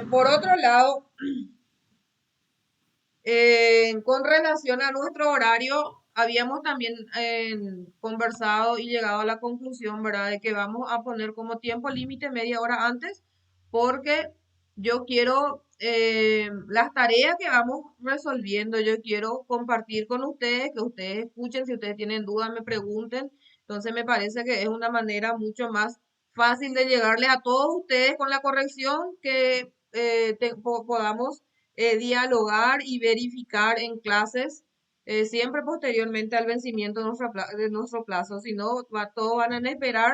Por otro lado, con relación a nuestro horario, habíamos también conversado y llegado a la conclusión, ¿verdad?, de que vamos a poner como tiempo límite media hora antes, porque yo quiero las tareas que vamos resolviendo, yo quiero compartir con ustedes, que ustedes escuchen, si ustedes tienen dudas me pregunten. Entonces me parece que es una manera mucho más fácil de llegarle a todos ustedes con la corrección que podamos dialogar y verificar en clases, siempre posteriormente al vencimiento de, de nuestro plazo. Si no, todos van a esperar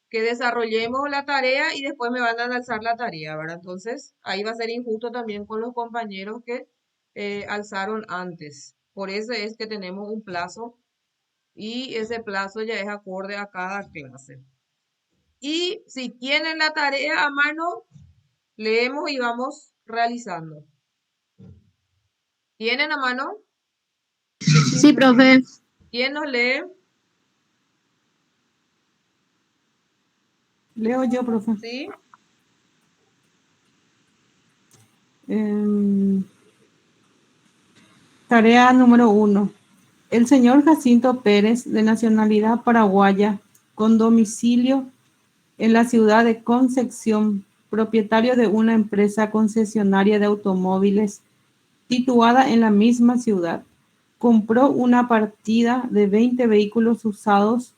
que desarrollemos la tarea y después me van a alzar la tarea, ¿verdad? Entonces, ahí va a ser injusto también con los compañeros que alzaron antes. Por eso es que tenemos un plazo y ese plazo ya es acorde a cada clase. Y si tienen la tarea a mano, leemos y vamos realizando. ¿Tienen a mano? Sí, profe. ¿Quién nos lee? Leo yo, profe. ¿Sí? Tarea número 1. El señor Jacinto Pérez, de nacionalidad paraguaya, con domicilio en la ciudad de Concepción, propietario de una empresa concesionaria de automóviles situada en la misma ciudad, compró una partida de 20 vehículos usados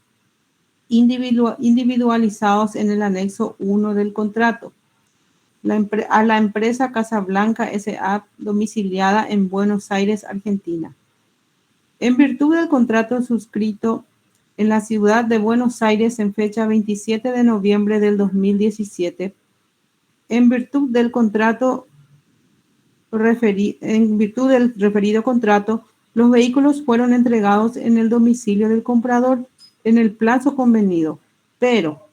individualizados en el anexo 1 del contrato a la empresa Casablanca S.A. domiciliada en Buenos Aires, Argentina. En virtud del contrato suscrito en la ciudad de Buenos Aires en fecha 27 de noviembre del 2017, en virtud del referido contrato, los vehículos fueron entregados en el domicilio del comprador en el plazo convenido, pero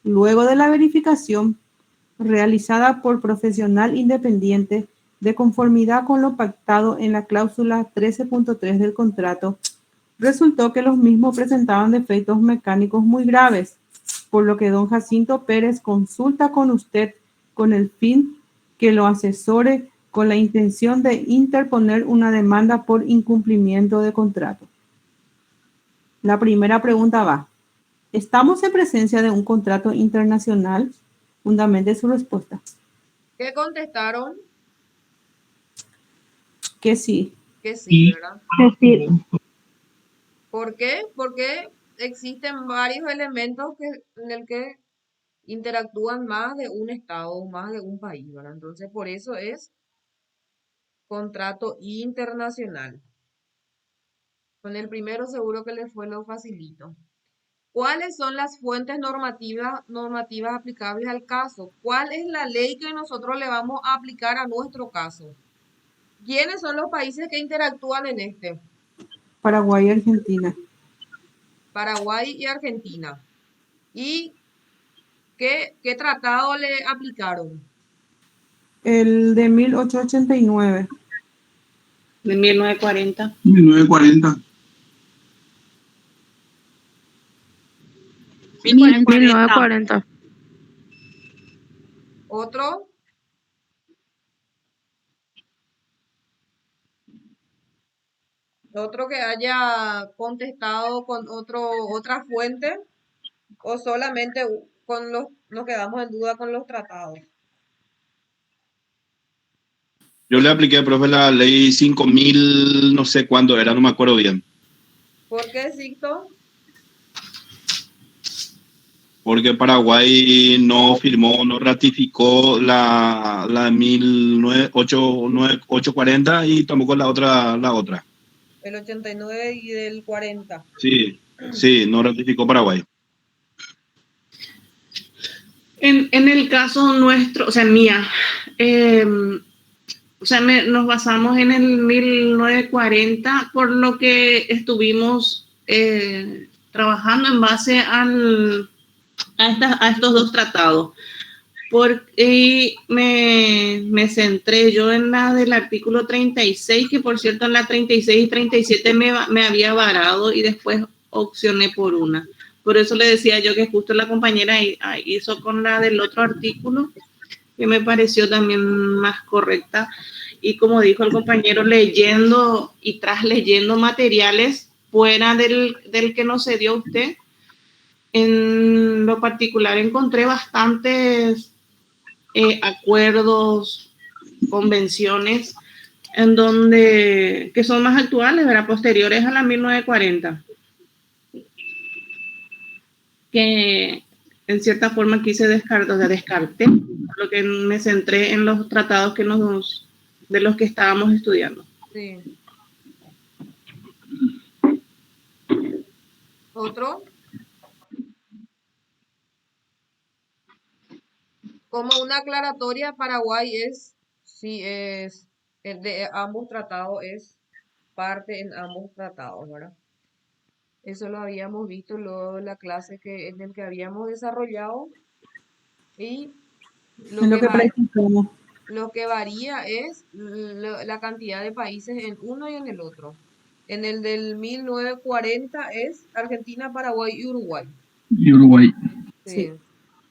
luego de la verificación realizada por profesional independiente de conformidad con lo pactado en la cláusula 13.3 del contrato, resultó que los mismos presentaban defectos mecánicos muy graves, por lo que don Jacinto Pérez consulta con usted con el fin que lo asesore con la intención de interponer una demanda por incumplimiento de contrato. La primera pregunta va: ¿estamos en presencia de un contrato internacional? Fundamente su respuesta. ¿Qué contestaron? Que sí. Que sí, ¿verdad? Sí. ¿Por qué? Porque existen varios elementos en el que interactúan más de un estado, más de un país, ¿verdad? Entonces, por eso es contrato internacional. Con el primero seguro que les fue lo facilito. ¿Cuáles son las fuentes normativas aplicables al caso? ¿Cuál es la ley que nosotros le vamos a aplicar a nuestro caso? ¿Quiénes son los países que interactúan en este? Paraguay y Argentina. Paraguay y Argentina. ¿Y qué tratado le aplicaron? El de 1889. De 1940. 1940. 1940. ¿Otro? ¿Otro que haya contestado con otra fuente? ¿O solamente nos quedamos en duda con los tratados? Yo le apliqué, profe, la ley 5000, no sé cuándo era, no me acuerdo bien. ¿Por qué, Sixto? Porque Paraguay no firmó, no ratificó la 1840 y tampoco la otra. El 89 y del 40. Sí, no ratificó Paraguay. En el caso nuestro, o sea, mía, nos basamos en el 1940, por lo que estuvimos trabajando en base a estos dos tratados. Porque me centré yo en la del artículo 36, que por cierto en la 36 y 37 me había varado y después opcioné por una. Por eso le decía yo que justo la compañera hizo con la del otro artículo, que me pareció también más correcta. Y como dijo el compañero, leyendo y tras leyendo materiales fuera del que nos dio usted, en lo particular encontré bastantes acuerdos, convenciones, en donde, que son más actuales, ¿verdad? Posteriores a la 1940, que en cierta forma quise descartar, o sea, descarté, por lo que me centré en los tratados de los que estábamos estudiando. Sí. ¿Otro? Como una aclaratoria, Paraguay sí, es, el de ambos tratados es parte en ambos tratados, ¿verdad? Eso lo habíamos visto luego en la clase en el que habíamos desarrollado y Es lo lo que que va, practicamos. lo que varía es la cantidad de países en uno y en el otro. En el del 1940 es Argentina, Paraguay y Uruguay. Y Uruguay. Sí. Sí.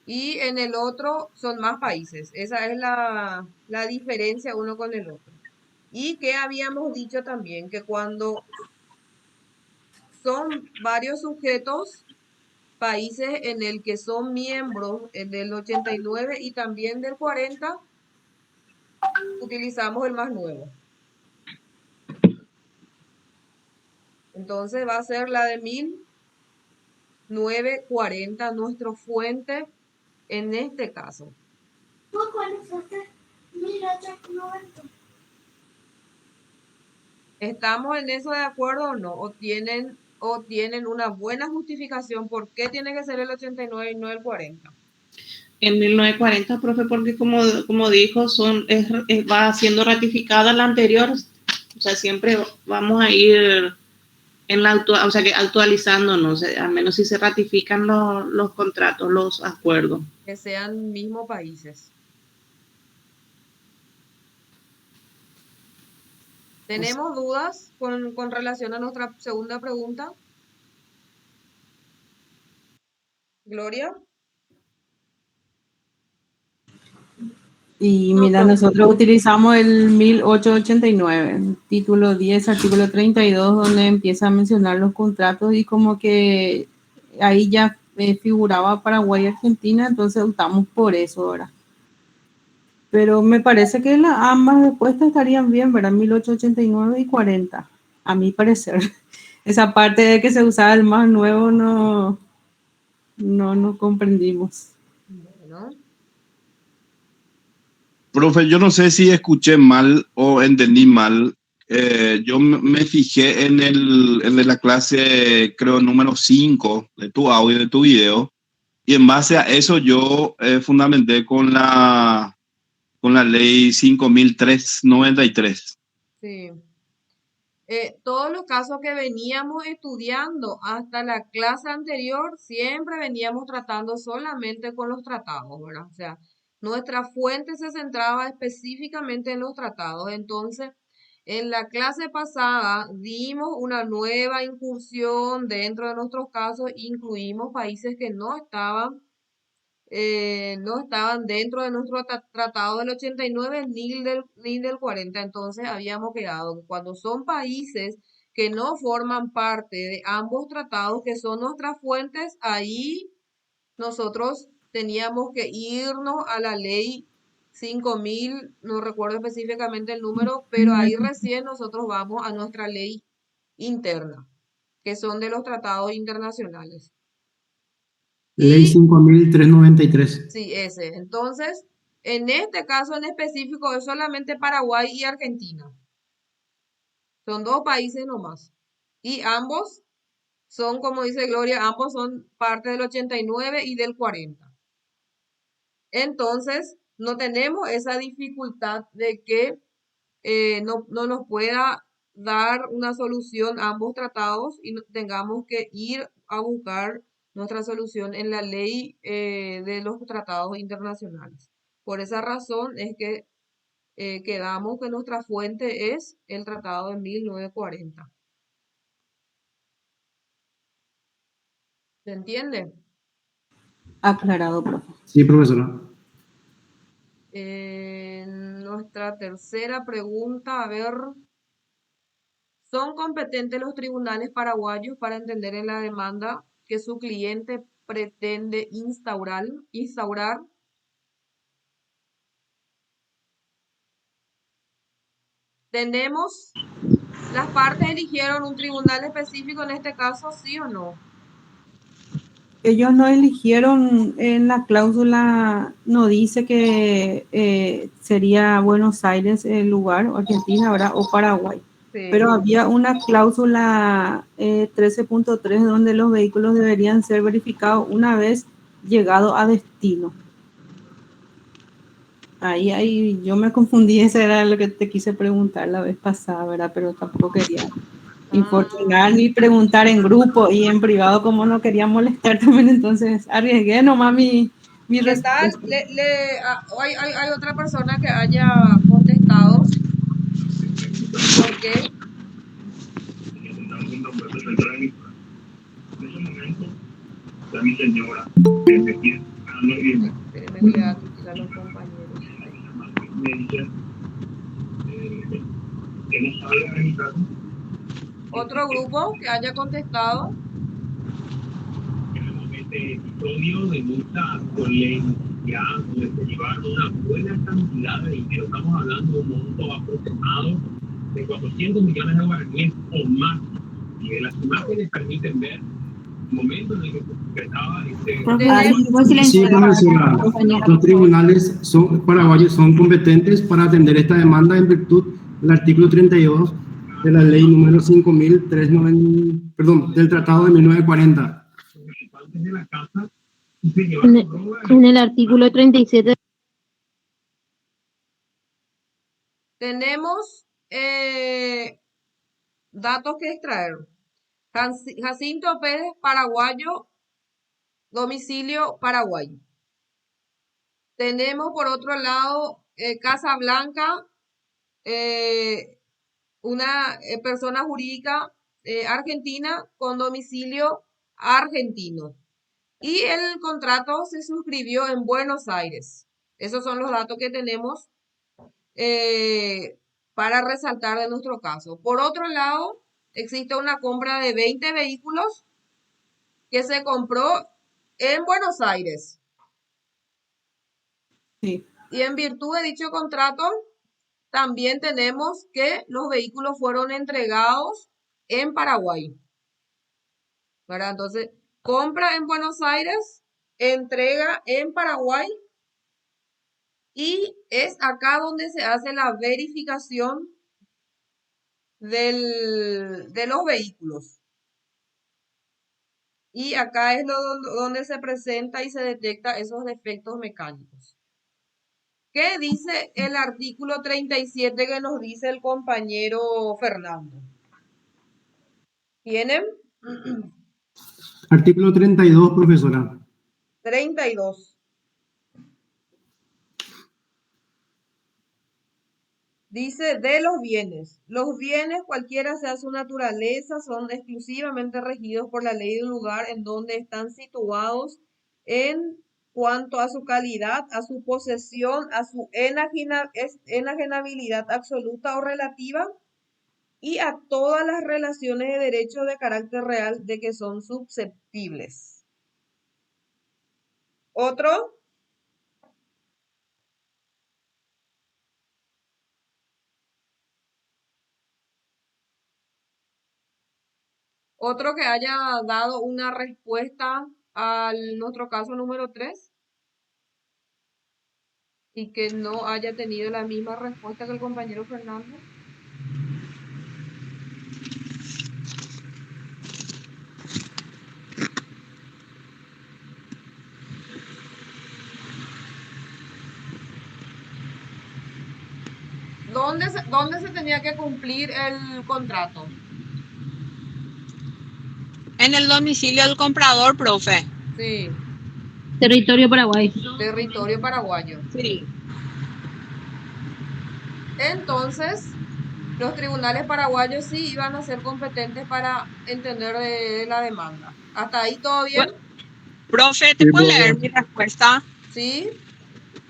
Y en el otro son más países. Esa es la diferencia uno con el otro. Y que habíamos dicho también que cuando son varios sujetos, países en el que son miembros del 89 y también del 40, utilizamos el más nuevo. Entonces va a ser la de 1940, nuestro fuente en este caso. ¿Estamos en eso de acuerdo o no? ¿O tienen una buena justificación por qué tiene que ser el 89 y no el 40? En 1940, profe, porque como dijo, va siendo ratificada la anterior, o sea, siempre vamos a ir o sea, que actualizándonos, al menos si se ratifican los contratos, los acuerdos. Que sean mismos países. ¿Tenemos dudas con relación a nuestra segunda pregunta? Gloria. Y No, mira, profe. nosotros utilizamos el 1889, título 10, artículo 32, donde empieza a mencionar los contratos y como que ahí ya figuraba Paraguay y Argentina, entonces optamos por eso ahora. Pero me parece que ambas respuestas estarían bien, ¿verdad? 1889 y 40, a mi parecer. Esa parte de que se usaba el más nuevo no comprendimos. Bueno, Profe, yo no sé si escuché mal o entendí mal. Yo me fijé en la clase, creo, número 5 de tu audio, de tu video, y en base a eso yo fundamenté con la ley 5393. sí. Todos los casos que veníamos estudiando hasta la clase anterior, siempre veníamos tratando solamente con los tratados, ¿verdad? O sea, nuestra fuente se centraba específicamente en los tratados. Entonces, en la clase pasada dimos una nueva incursión dentro de nuestros casos, incluimos países que no estaban dentro de nuestro tratado del 89 ni del 40. Entonces habíamos quedado que cuando son países que no forman parte de ambos tratados, que son nuestras fuentes, ahí nosotros teníamos que irnos a la ley 5000, no recuerdo específicamente el número, pero ahí recién nosotros vamos a nuestra ley interna, que son de los tratados internacionales. Ley Y 5393. sí, ese. Entonces, en este caso en específico es solamente Paraguay y Argentina. Son dos países nomás. Y ambos son, como dice Gloria, ambos son parte del 89 y del 40. Entonces, no tenemos esa dificultad de que no nos pueda dar una solución a ambos tratados y tengamos que ir a buscar nuestra solución en la ley de los tratados internacionales. Por esa razón es que quedamos que nuestra fuente es el tratado de 1940. ¿Se entiende? Aclarado, profe. Sí, profesora. Nuestra tercera pregunta, a ver, ¿son competentes los tribunales paraguayos para entender en la demanda que su cliente pretende instaurar? Tenemos, las partes eligieron un tribunal específico en este caso, ¿sí o no? Ellos no eligieron en la cláusula, no dice que sería Buenos Aires el lugar, o Argentina, ¿verdad? O Paraguay. Pero Sí. había una cláusula 13.3 donde los vehículos deberían ser verificados una vez llegado a destino. Ahí yo me confundí, ese era lo que te quise preguntar la vez pasada, ¿verdad? Pero tampoco quería infortunar ni preguntar en grupo y en privado como no quería molestar también, entonces arriesgué nomás mi ¿Qué tal? respuesta. ¿Hay otra persona que haya contestado? ¿Por qué? Ay, espérenme que le voy a quitar a los compañeros. Ahí. Otro grupo que haya contestado. Episodio de mucha polémica, donde se llevaron una buena cantidad de dinero. Estamos hablando de un monto aproximado de 400 millones de guaraníes o más. Y de las imágenes permiten ver el momento en el que se concretaba Sí, profesora, los tribunales paraguayos son competentes para atender esta demanda en virtud del artículo 32 de la ley número 5.390, perdón, del Tratado de 1940. de la casa. En el artículo 37. Tenemos datos que extraer. Jacinto Pérez, paraguayo, domicilio Paraguay. Tenemos por otro lado Casa Blanca, una persona jurídica argentina con domicilio argentino. Y el contrato se suscribió en Buenos Aires. Esos son los datos que tenemos para resaltar de nuestro caso. Por otro lado, existe una compra de 20 vehículos que se compró en Buenos Aires. Sí. Y en virtud de dicho contrato, también tenemos que los vehículos fueron entregados en Paraguay. ¿Verdad? Entonces, compra en Buenos Aires, entrega en Paraguay y es acá donde se hace la verificación de los vehículos. Y acá es donde se presenta y se detecta esos defectos mecánicos. ¿Qué dice el artículo 37 que nos dice el compañero Fernando? ¿Tienen? Artículo 32, profesora. 32. Dice de los bienes. Los bienes, cualquiera sea su naturaleza, son exclusivamente regidos por la ley del lugar en donde están situados en cuanto a su calidad, a su posesión, a su enajenabilidad absoluta o relativa y a todas las relaciones de derecho de carácter real de que son susceptibles. Otro. Otro que haya dado una respuesta a nuestro caso número 3 y que no haya tenido la misma respuesta que el compañero Fernando. ¿Dónde se tenía que cumplir el contrato? En el domicilio del comprador, profe. Sí, Territorio Paraguay. territorio paraguayo. Sí. Entonces, los tribunales paraguayos sí iban a ser competentes para entender de la demanda. ¿Hasta ahí todo bien? Profe, ¿te puedo leer mi respuesta? Sí.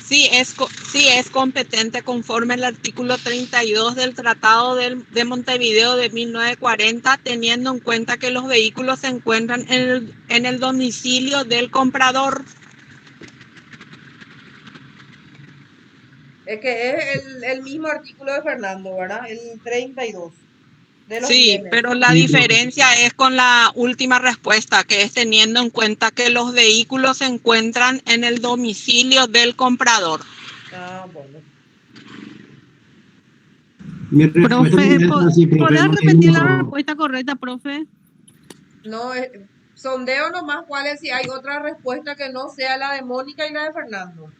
Sí es competente conforme al artículo 32 del Tratado de Montevideo de 1940, teniendo en cuenta que los vehículos se encuentran en el domicilio del comprador. Es que es el mismo artículo de Fernando, ¿verdad? El 32 de los Sí, bienes. pero la Sí, profe. diferencia es con la última respuesta, que es teniendo en cuenta que los vehículos se encuentran en el domicilio del comprador. Ah, bueno. Mi respuesta Profe, también es así, profe, ¿podés no tiene repetir la motor. respuesta correcta, profe? No, sondeo nomás cuál es si hay otra respuesta que no sea la de Mónica y la de Fernando.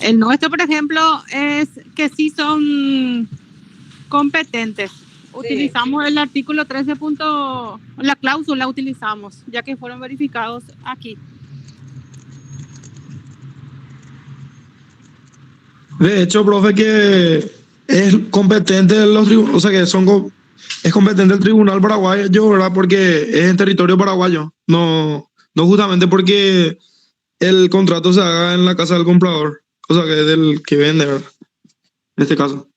El nuestro, por ejemplo, es que sí son competentes. Sí. Utilizamos el artículo 13. La cláusula utilizamos, ya que fueron verificados aquí. De hecho, profe, que es competente los tribunales, o sea que es competente el tribunal paraguayo, ¿verdad? Porque es en territorio paraguayo, no justamente porque el contrato se haga en la casa del comprador, o sea que es del que vende, ¿verdad? En este caso.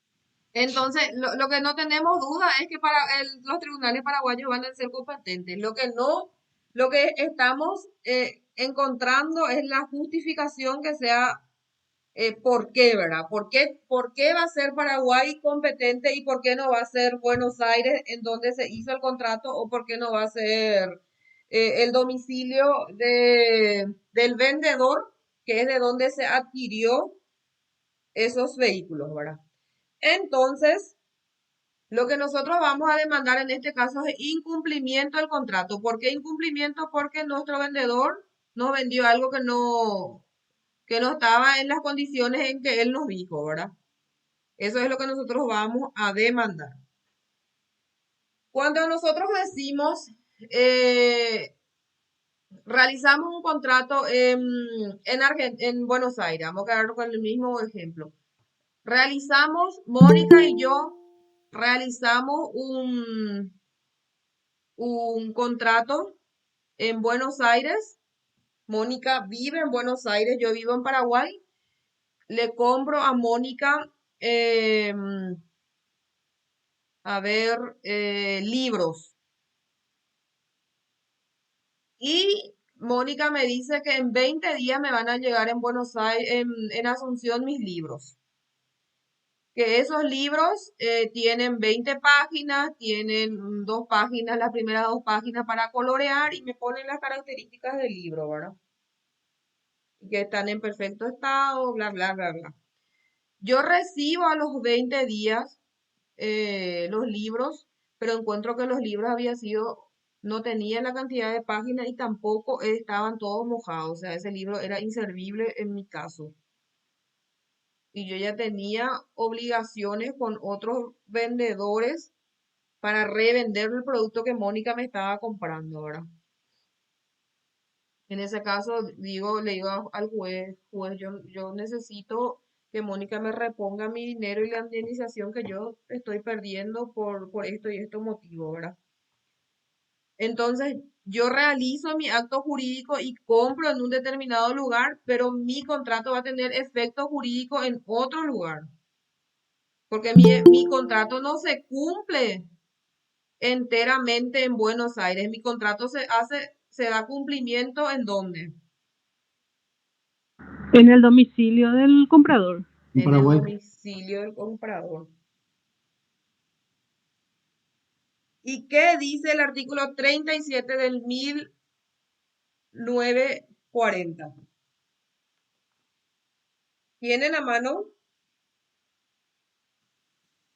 Entonces, lo que no tenemos duda es que para los tribunales paraguayos van a ser competentes. Lo que estamos encontrando es la justificación que sea por qué, ¿verdad? Por qué va a ser Paraguay competente y por qué no va a ser Buenos Aires en donde se hizo el contrato o por qué no va a ser el domicilio del vendedor, que es de donde se adquirió esos vehículos, ¿verdad? Entonces, lo que nosotros vamos a demandar en este caso es incumplimiento del contrato. ¿Por qué incumplimiento? Porque nuestro vendedor nos vendió algo que no estaba en las condiciones en que él nos dijo, ¿verdad? Eso es lo que nosotros vamos a demandar. Cuando nosotros decimos, realizamos un contrato en Buenos Aires, vamos a quedar con el mismo ejemplo. Mónica y yo realizamos un contrato en Buenos Aires. Mónica vive en Buenos Aires, yo vivo en Paraguay. Le compro a Mónica, libros. Y Mónica me dice que en 20 días me van a llegar en Buenos Aires, en Asunción, mis libros. Que esos libros tienen 20 páginas, tienen 2 páginas, las primeras 2 páginas para colorear y me ponen las características del libro, ¿verdad? Y que están en perfecto estado, bla, bla, bla, bla. Yo recibo a los 20 días los libros, pero encuentro que los libros no tenían la cantidad de páginas y tampoco estaban todos mojados. O sea, ese libro era inservible en mi caso. Y yo ya tenía obligaciones con otros vendedores para revender el producto que Mónica me estaba comprando, ¿verdad? En ese caso, le digo al juez, yo necesito que Mónica me reponga mi dinero y la indemnización que yo estoy perdiendo por esto y estos motivos, ¿verdad? Entonces, yo realizo mi acto jurídico y compro en un determinado lugar, pero mi contrato va a tener efecto jurídico en otro lugar, porque mi contrato no se cumple enteramente en Buenos Aires. Mi contrato se da cumplimiento ¿en dónde? En el domicilio del comprador. En En el Paraguay. domicilio del comprador. ¿Y qué dice el artículo 37 del 1940? ¿Tienen a mano?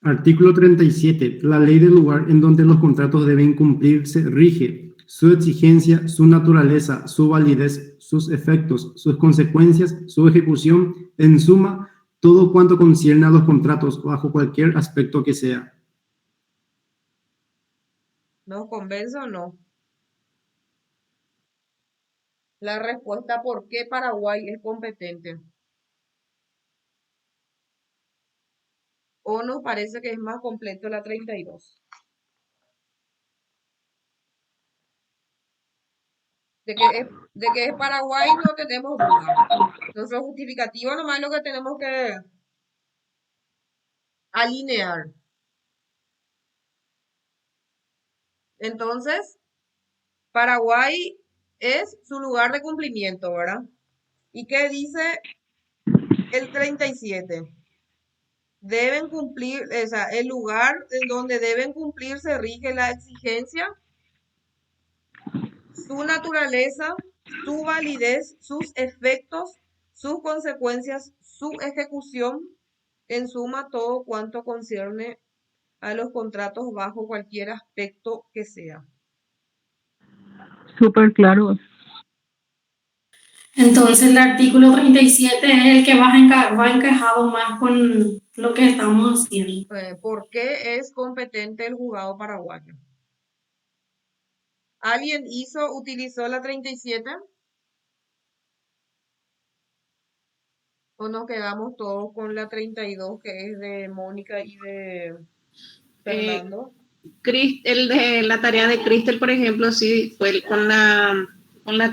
Artículo 37. La ley del lugar en donde los contratos deben cumplirse rige su exigencia, su naturaleza, su validez, sus efectos, sus consecuencias, su ejecución, en suma, todo cuanto concierne a los contratos bajo cualquier aspecto que sea. ¿Nos convence o no? La respuesta por qué Paraguay es competente. ¿O nos parece que es más completo la 32? De que es Paraguay no tenemos duda. Nuestro justificativo nomás es lo que tenemos que alinear. Entonces, Paraguay es su lugar de cumplimiento, ¿verdad? ¿Y qué dice el 37? Deben cumplir, o sea, el lugar en donde deben cumplirse rige la exigencia, su naturaleza, su validez, sus efectos, sus consecuencias, su ejecución, en suma todo cuanto concierne a los contratos bajo cualquier aspecto que sea. Súper claro. Entonces el artículo 37 es el que va encajado más con lo que estamos haciendo. ¿Por qué es competente el juzgado paraguayo? ¿Alguien utilizó la 37? ¿O nos quedamos todos con la 32 que es de Mónica y de Fernando? El de la tarea de Cristel, por ejemplo, sí fue con la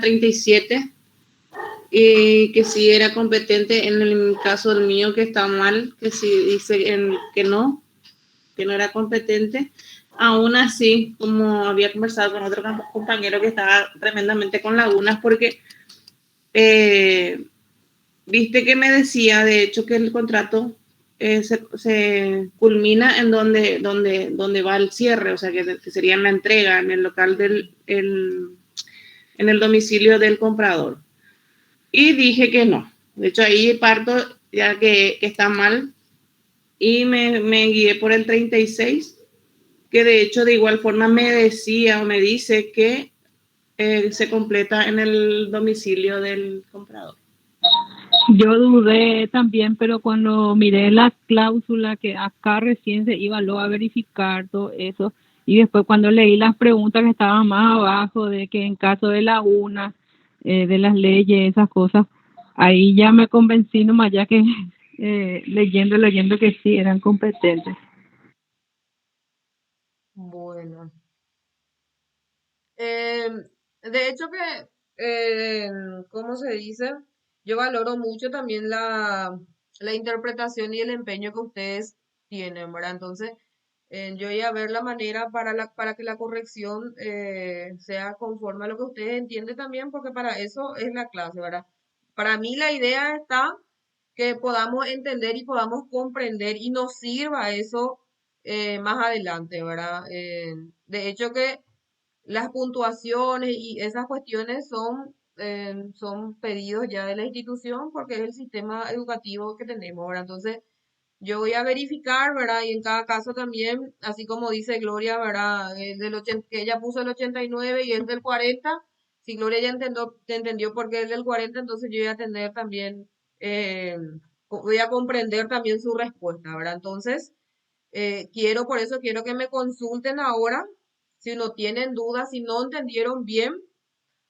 37, que sí era competente. En el caso del mío, que está mal, que sí dice que no era competente. Aún así, como había conversado con otro compañero que estaba tremendamente con lagunas, porque viste que me decía, de hecho, que el contrato se culmina en donde va el cierre, o sea, que sería en la entrega, en el local en el domicilio del comprador. Y dije que no. De hecho, ahí parto ya que está mal, y me guié por el 36, que de hecho de igual forma me dice que se completa en el domicilio del comprador. Yo dudé también, pero cuando miré la cláusula que acá recién se iba luego a verificar todo eso, y después cuando leí las preguntas que estaban más abajo de que en caso de laguna, de las leyes, esas cosas, ahí ya me convencí nomás ya que leyendo que sí eran competentes. Bueno. De hecho que, ¿cómo se dice? Yo valoro mucho también la interpretación y el empeño que ustedes tienen, ¿verdad? Entonces, yo voy a ver la manera para que la corrección sea conforme a lo que ustedes entienden también, porque para eso es la clase, ¿verdad? Para mí la idea está que podamos entender y podamos comprender y nos sirva eso más adelante, ¿verdad? De hecho que las puntuaciones y esas cuestiones son pedidos ya de la institución porque es el sistema educativo que tenemos, ¿verdad? Entonces, yo voy a verificar, ¿verdad? Y en cada caso también, así como dice Gloria, ¿verdad? Que ella puso el 89 y es del 40. Si Gloria ya entendió por qué es del 40, entonces yo voy a tener también, voy a comprender también su respuesta, ¿verdad? Entonces, por eso quiero que me consulten ahora, si no tienen dudas, si no entendieron bien,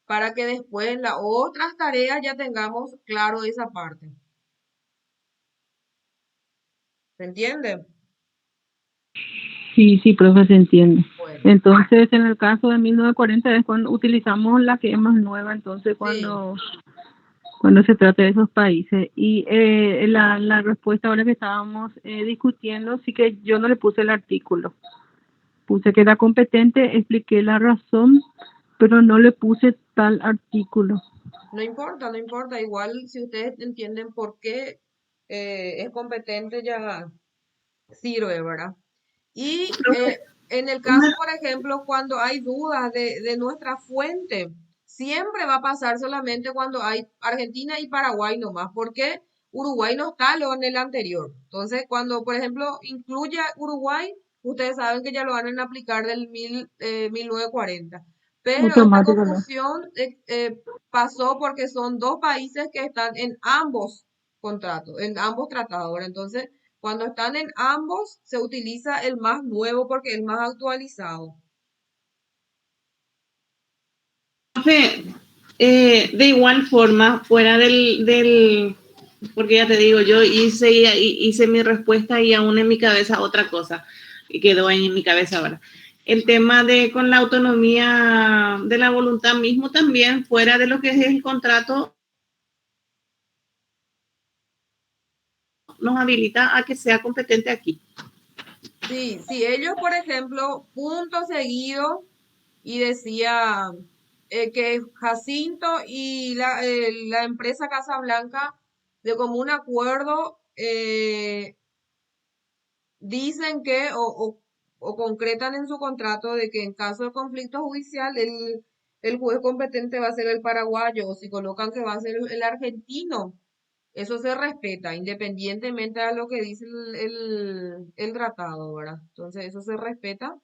para que después en las otras tareas ya tengamos claro esa parte. ¿Se entiende? Sí, profe, se entiende. Bueno, Entonces, en el caso de 1940 es cuando utilizamos la que es más nueva, entonces cuando se trata de esos países. Y la respuesta ahora que estábamos discutiendo, sí que yo no le puse el artículo. Puse que era competente, expliqué la razón, pero no le puse tal artículo. no importa, no importa. Igual si ustedes entienden por qué es competente, ya sirve, ¿verdad? Y en el caso, por ejemplo, cuando hay dudas de nuestra fuente, siempre va a pasar solamente cuando hay Argentina y Paraguay nomás, porque Uruguay no está lo en el anterior. Entonces, cuando, por ejemplo, incluya Uruguay, ustedes saben que ya lo van a aplicar del 1940. Pero esta Automático, ¿no? confusión pasó porque son dos países que están en ambos contratos, en ambos tratados, ¿verdad? Entonces, cuando están en ambos, se utiliza el más nuevo porque es el más actualizado. Profe, de igual forma, fuera porque ya te digo, yo hice mi respuesta y aún en mi cabeza otra cosa, y quedó ahí en mi cabeza ahora. el tema de con la autonomía de la voluntad mismo también, fuera de lo que es el contrato, nos habilita a que sea competente aquí. Sí, si ellos, por ejemplo, punto seguido y decía que Jacinto y la empresa Casablanca de común acuerdo dicen que o concretan en su contrato de que en caso de conflicto judicial el juez competente va a ser el paraguayo o si colocan que va a ser el argentino. Eso se respeta, independientemente de lo que dice el tratado, ¿verdad? Entonces, eso se respeta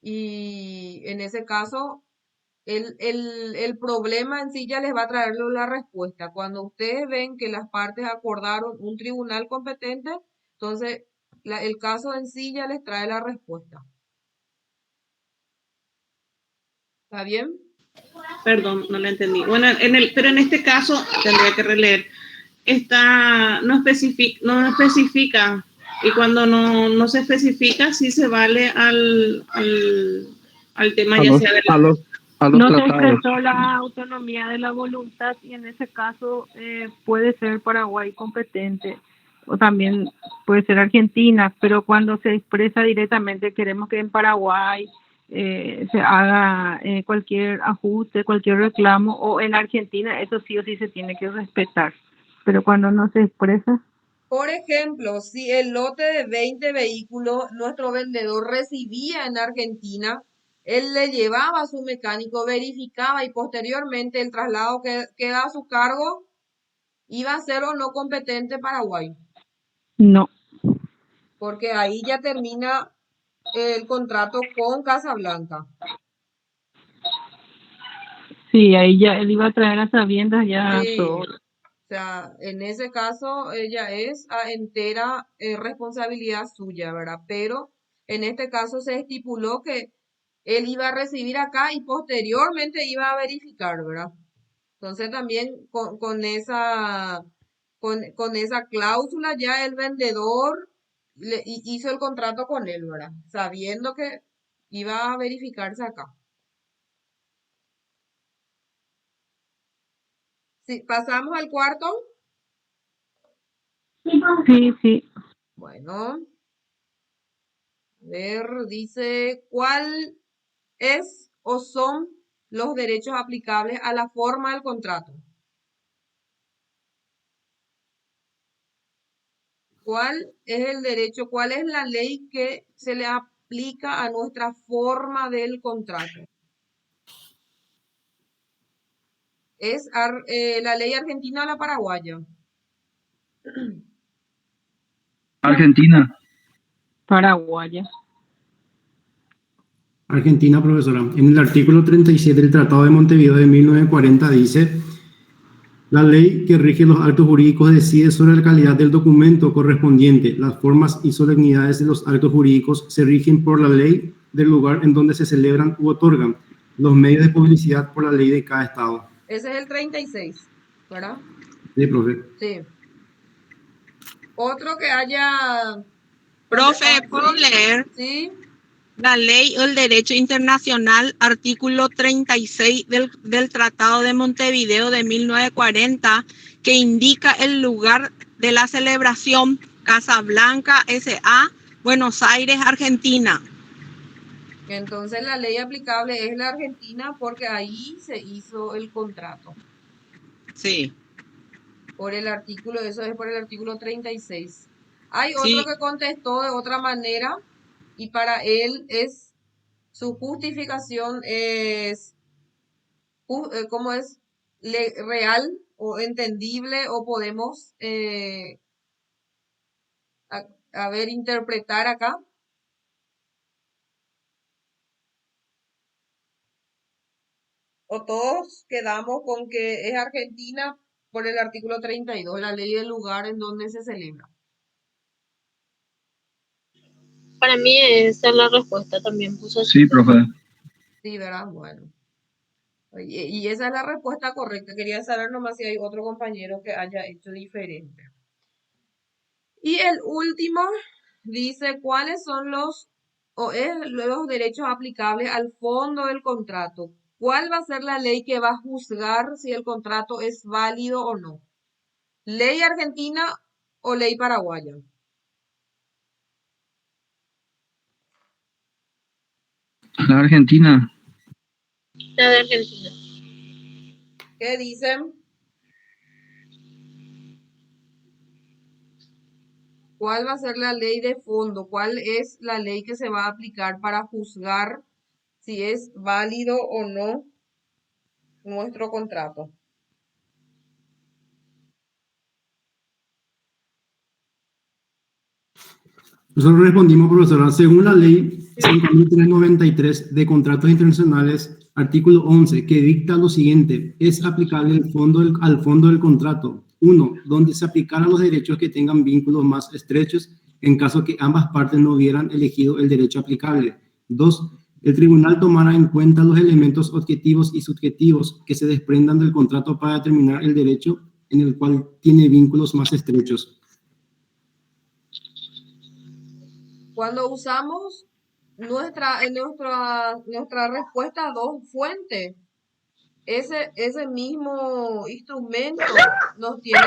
y en ese caso, el problema en sí ya les va a traer la respuesta. Cuando ustedes ven que las partes acordaron un tribunal competente, entonces el caso en sí ya les trae la respuesta. ¿Está bien? Perdón, no lo entendí. Bueno, pero en este caso tendría que releer. No especifica y cuando no se especifica sí se vale al tema A ya los, sea de a los, a los No se tratados. expresó la autonomía de la voluntad y en ese caso puede ser Paraguay competente o también puede ser Argentina, pero cuando se expresa directamente queremos que en Paraguay se haga cualquier ajuste, cualquier reclamo o en Argentina, eso sí o sí se tiene que respetar, pero cuando no se expresa. Por ejemplo, si el lote de 20 vehículos nuestro vendedor recibía en Argentina, él le llevaba a su mecánico, verificaba y posteriormente el traslado que queda a su cargo iba a ser o no competente Paraguay, No. porque ahí ya termina el contrato con Casablanca. Sí, ahí ya él iba a traer a sabiendas ya Sí, todo. o sea, en ese caso ella es a entera responsabilidad suya, ¿verdad? Pero en este caso se estipuló que él iba a recibir acá y posteriormente iba a verificar, ¿verdad? Entonces también con esa cláusula ya el vendedor hizo el contrato con él, ¿verdad? Sabiendo que iba a verificarse acá. Sí, pasamos al cuarto. Sí, sí. Bueno, a ver, dice, ¿cuál es o son los derechos aplicables a la forma del contrato? ¿Cuál es el derecho, cuál es la ley que se le aplica a nuestra forma del contrato? ¿Es la ley argentina o la paraguaya? Argentina. Paraguaya. Argentina, profesora. En el artículo 37 del Tratado de Montevideo de 1940 dice: la ley que rige los actos jurídicos decide sobre la calidad del documento correspondiente. Las formas y solemnidades de los actos jurídicos se rigen por la ley del lugar en donde se celebran u otorgan. Los medios de publicidad por la ley de cada estado. Ese es el 36, ¿verdad? Sí, profe. Sí. Otro que haya... Profe, ¿puedo leer? Sí. La ley o el derecho internacional, artículo 36 del Tratado de Montevideo de 1940, que indica el lugar de la celebración: Casablanca, S.A., Buenos Aires, Argentina. Entonces la ley aplicable es la Argentina porque ahí se hizo el contrato. Sí. Por el artículo, eso es por el artículo 36. Hay otro Sí. que contestó de otra manera y para él es su justificación es ¿cómo es? Real o entendible o podemos a ver interpretar acá. O todos quedamos con que es Argentina por el artículo 32, la ley del lugar en donde se celebra. Para mí esa es la respuesta, también puso así. Sí, profe. Sí, ¿verdad? Bueno. Y esa es la respuesta correcta. Quería saber nomás si hay otro compañero que haya hecho diferente. Y el último dice, ¿cuáles son los o es los derechos aplicables al fondo del contrato. ¿Cuál va a ser la ley que va a juzgar si el contrato es válido o no? ¿Ley argentina o ley paraguaya? La Argentina. La de Argentina. ¿Qué dicen? ¿Cuál va a ser la ley de fondo? ¿Cuál es la ley que se va a aplicar para juzgar si es válido o no nuestro contrato? Nosotros respondimos, profesora, según la ley 5.393 de contratos internacionales, artículo 11, que dicta lo siguiente: es aplicable al fondo del contrato. 1. Donde se aplicaran los derechos que tengan vínculos más estrechos en caso que ambas partes no hubieran elegido el derecho aplicable. 2. El tribunal tomará en cuenta los elementos objetivos y subjetivos que se desprendan del contrato para determinar el derecho en el cual tiene vínculos más estrechos. Cuando usamos nuestra respuesta dos fuentes, ese mismo instrumento nos tiene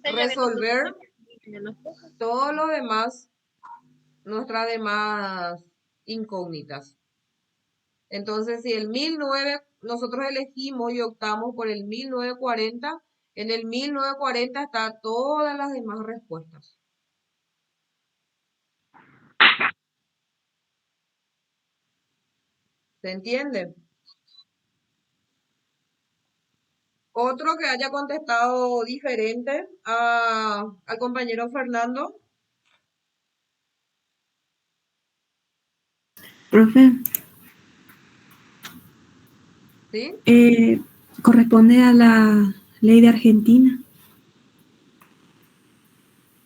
que resolver todo lo demás, nuestras demás incógnitas. Entonces, si nosotros elegimos y optamos por el 1940, en el 1940 están todas las demás respuestas. ¿Se entiende? Otro que haya contestado diferente al compañero Fernando. Profe, ¿Sí? corresponde a la ley de Argentina,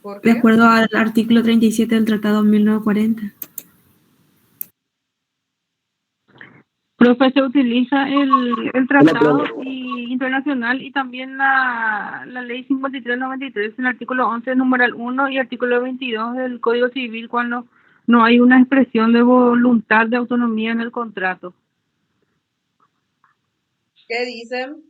¿Por qué? de acuerdo al artículo 37 del Tratado 1940. Profe, se utiliza el tratado internacional y también la ley 5393, el artículo 11, numeral 1 y artículo 22 del Código Civil cuando no hay una expresión de voluntad de autonomía en el contrato. ¿Qué dicen?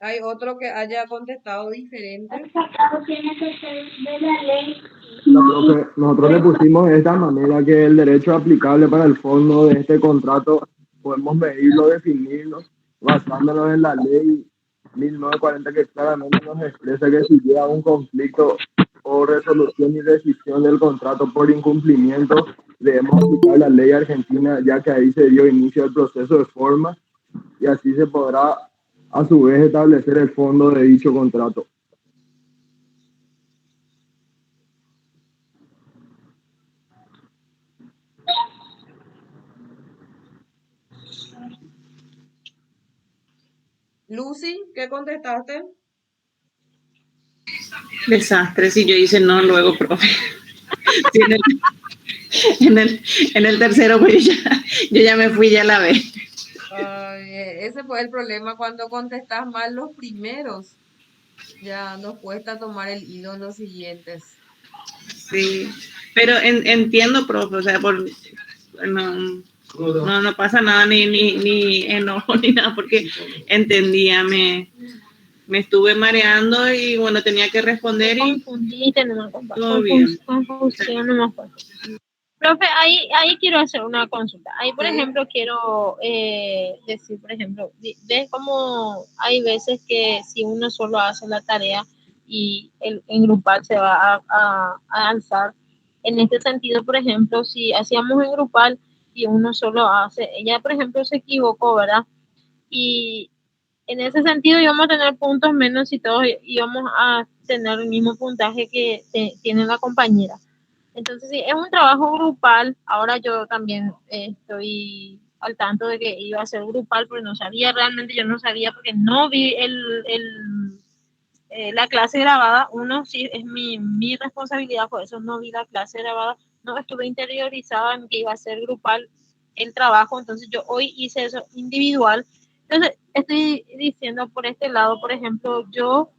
¿Hay otro que haya contestado diferente? El tratado tiene que ser de la ley. Nosotros le pusimos de esta manera que el derecho aplicable para el fondo de este contrato podemos medirlo, definirlo, basándonos en la ley 1940 que claramente nos expresa que si llega un conflicto o resolución y rescisión del contrato por incumplimiento, debemos aplicar la ley argentina, ya que ahí se dio inicio al proceso de forma y así se podrá a su vez establecer el fondo de dicho contrato. Lucy, ¿qué contestaste? Desastre, si yo hice no luego, profe. Sí, en el tercero, pues yo ya me fui, ya la ve. Ay, ese fue el problema cuando contestas mal los primeros. Ya nos cuesta tomar el hilo en los siguientes. Sí, pero entiendo, profe, o sea, no pasa nada, ni enojo, ni nada, porque entendía, me estuve mareando y bueno, tenía que responder y Confundí, tenemos todo bien. confusión, no me acuerdo. Profe, ahí quiero hacer una consulta. Ahí, por ejemplo, quiero decir, por ejemplo, ¿ves cómo hay veces que si uno solo hace la tarea y en grupal se va a avanzar? En este sentido, por ejemplo, si hacíamos en grupal y uno solo hace, ella, por ejemplo, se equivocó, ¿verdad? Y en ese sentido íbamos a tener puntos menos y todos íbamos a tener el mismo puntaje que tiene la compañera. Entonces, sí, es un trabajo grupal. Ahora yo también estoy al tanto de que iba a ser grupal, pero no sabía, realmente yo no sabía porque no vi la clase grabada. Uno, sí, es mi responsabilidad, por eso no vi la clase grabada. No estuve interiorizada en que iba a ser grupal el trabajo, entonces yo hoy hice eso individual. Entonces, estoy diciendo por este lado, por ejemplo, yo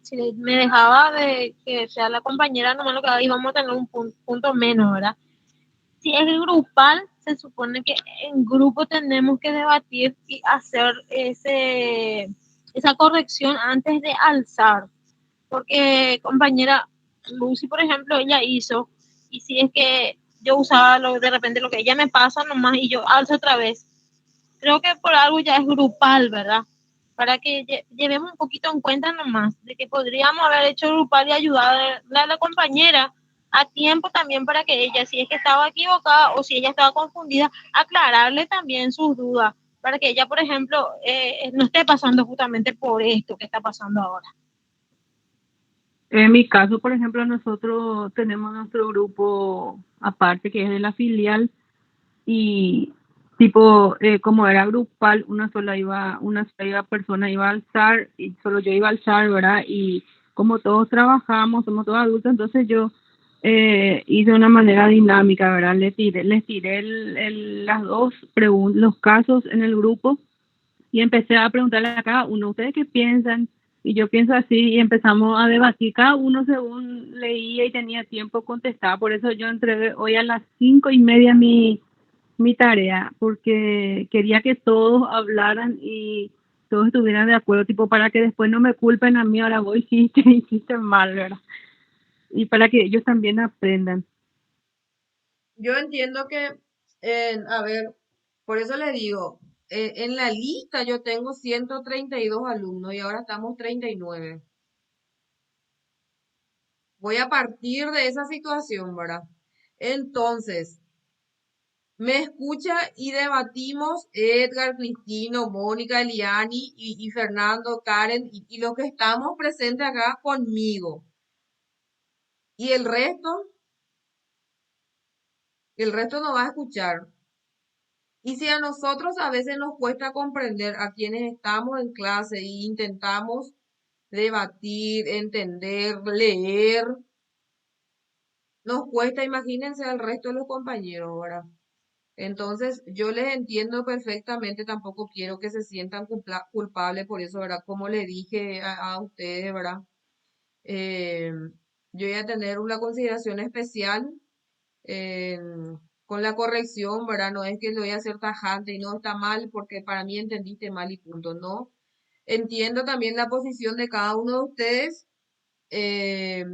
si me dejaba de que sea la compañera, nomás lo que íbamos a tener un punto menos, ¿verdad? Si es grupal, se supone que en grupo tenemos que debatir y hacer esa corrección antes de alzar. Porque, compañera, Lucy, por ejemplo, ella hizo, y si es que yo usaba de repente lo que ella me pasa nomás y yo alzo otra vez, creo que por algo ya es grupal, ¿verdad? Para que llevemos un poquito en cuenta nomás, de que podríamos haber hecho grupal y ayudar a la compañera a tiempo también para que ella, si es que estaba equivocada o si ella estaba confundida, aclararle también sus dudas, para que ella, por ejemplo, no esté pasando justamente por esto que está pasando ahora. En mi caso, por ejemplo, nosotros tenemos nuestro grupo aparte que es de la filial y tipo, como era grupal, una sola persona iba a alzar y solo yo iba a alzar, ¿verdad? Y como todos trabajamos, somos todos adultos, entonces yo hice de una manera dinámica, ¿verdad? Les tiré las dos preguntas, los casos en el grupo y empecé a preguntarle a cada uno, ¿ustedes qué piensan? Y yo pienso así y empezamos a debatir, cada uno según leía y tenía tiempo contestaba, por eso yo entregué hoy a las 5:30 mi tarea, porque quería que todos hablaran y todos estuvieran de acuerdo, tipo para que después no me culpen a mí, ahora vos hiciste mal, ¿verdad? Y para que ellos también aprendan. Yo entiendo que, a ver, por eso le digo, en la lista yo tengo 132 alumnos y ahora estamos 39. Voy a partir de esa situación, ¿verdad? Entonces, me escucha y debatimos Edgar, Cristino, Mónica, Eliani y Fernando, Karen y los que estamos presentes acá conmigo. Y el resto no va a escuchar. Y si a nosotros a veces nos cuesta comprender a quienes estamos en clase e intentamos debatir, entender, leer, nos cuesta, imagínense al resto de los compañeros, ¿verdad? Entonces, yo les entiendo perfectamente, tampoco quiero que se sientan culpables por eso, ¿verdad? Como le dije a ustedes, ¿verdad? Eh, yo voy a tener una consideración especial con la corrección, ¿verdad? No es que lo voy a hacer tajante y no está mal porque para mí entendiste mal y punto, no. Entiendo también la posición de cada uno de ustedes. eh,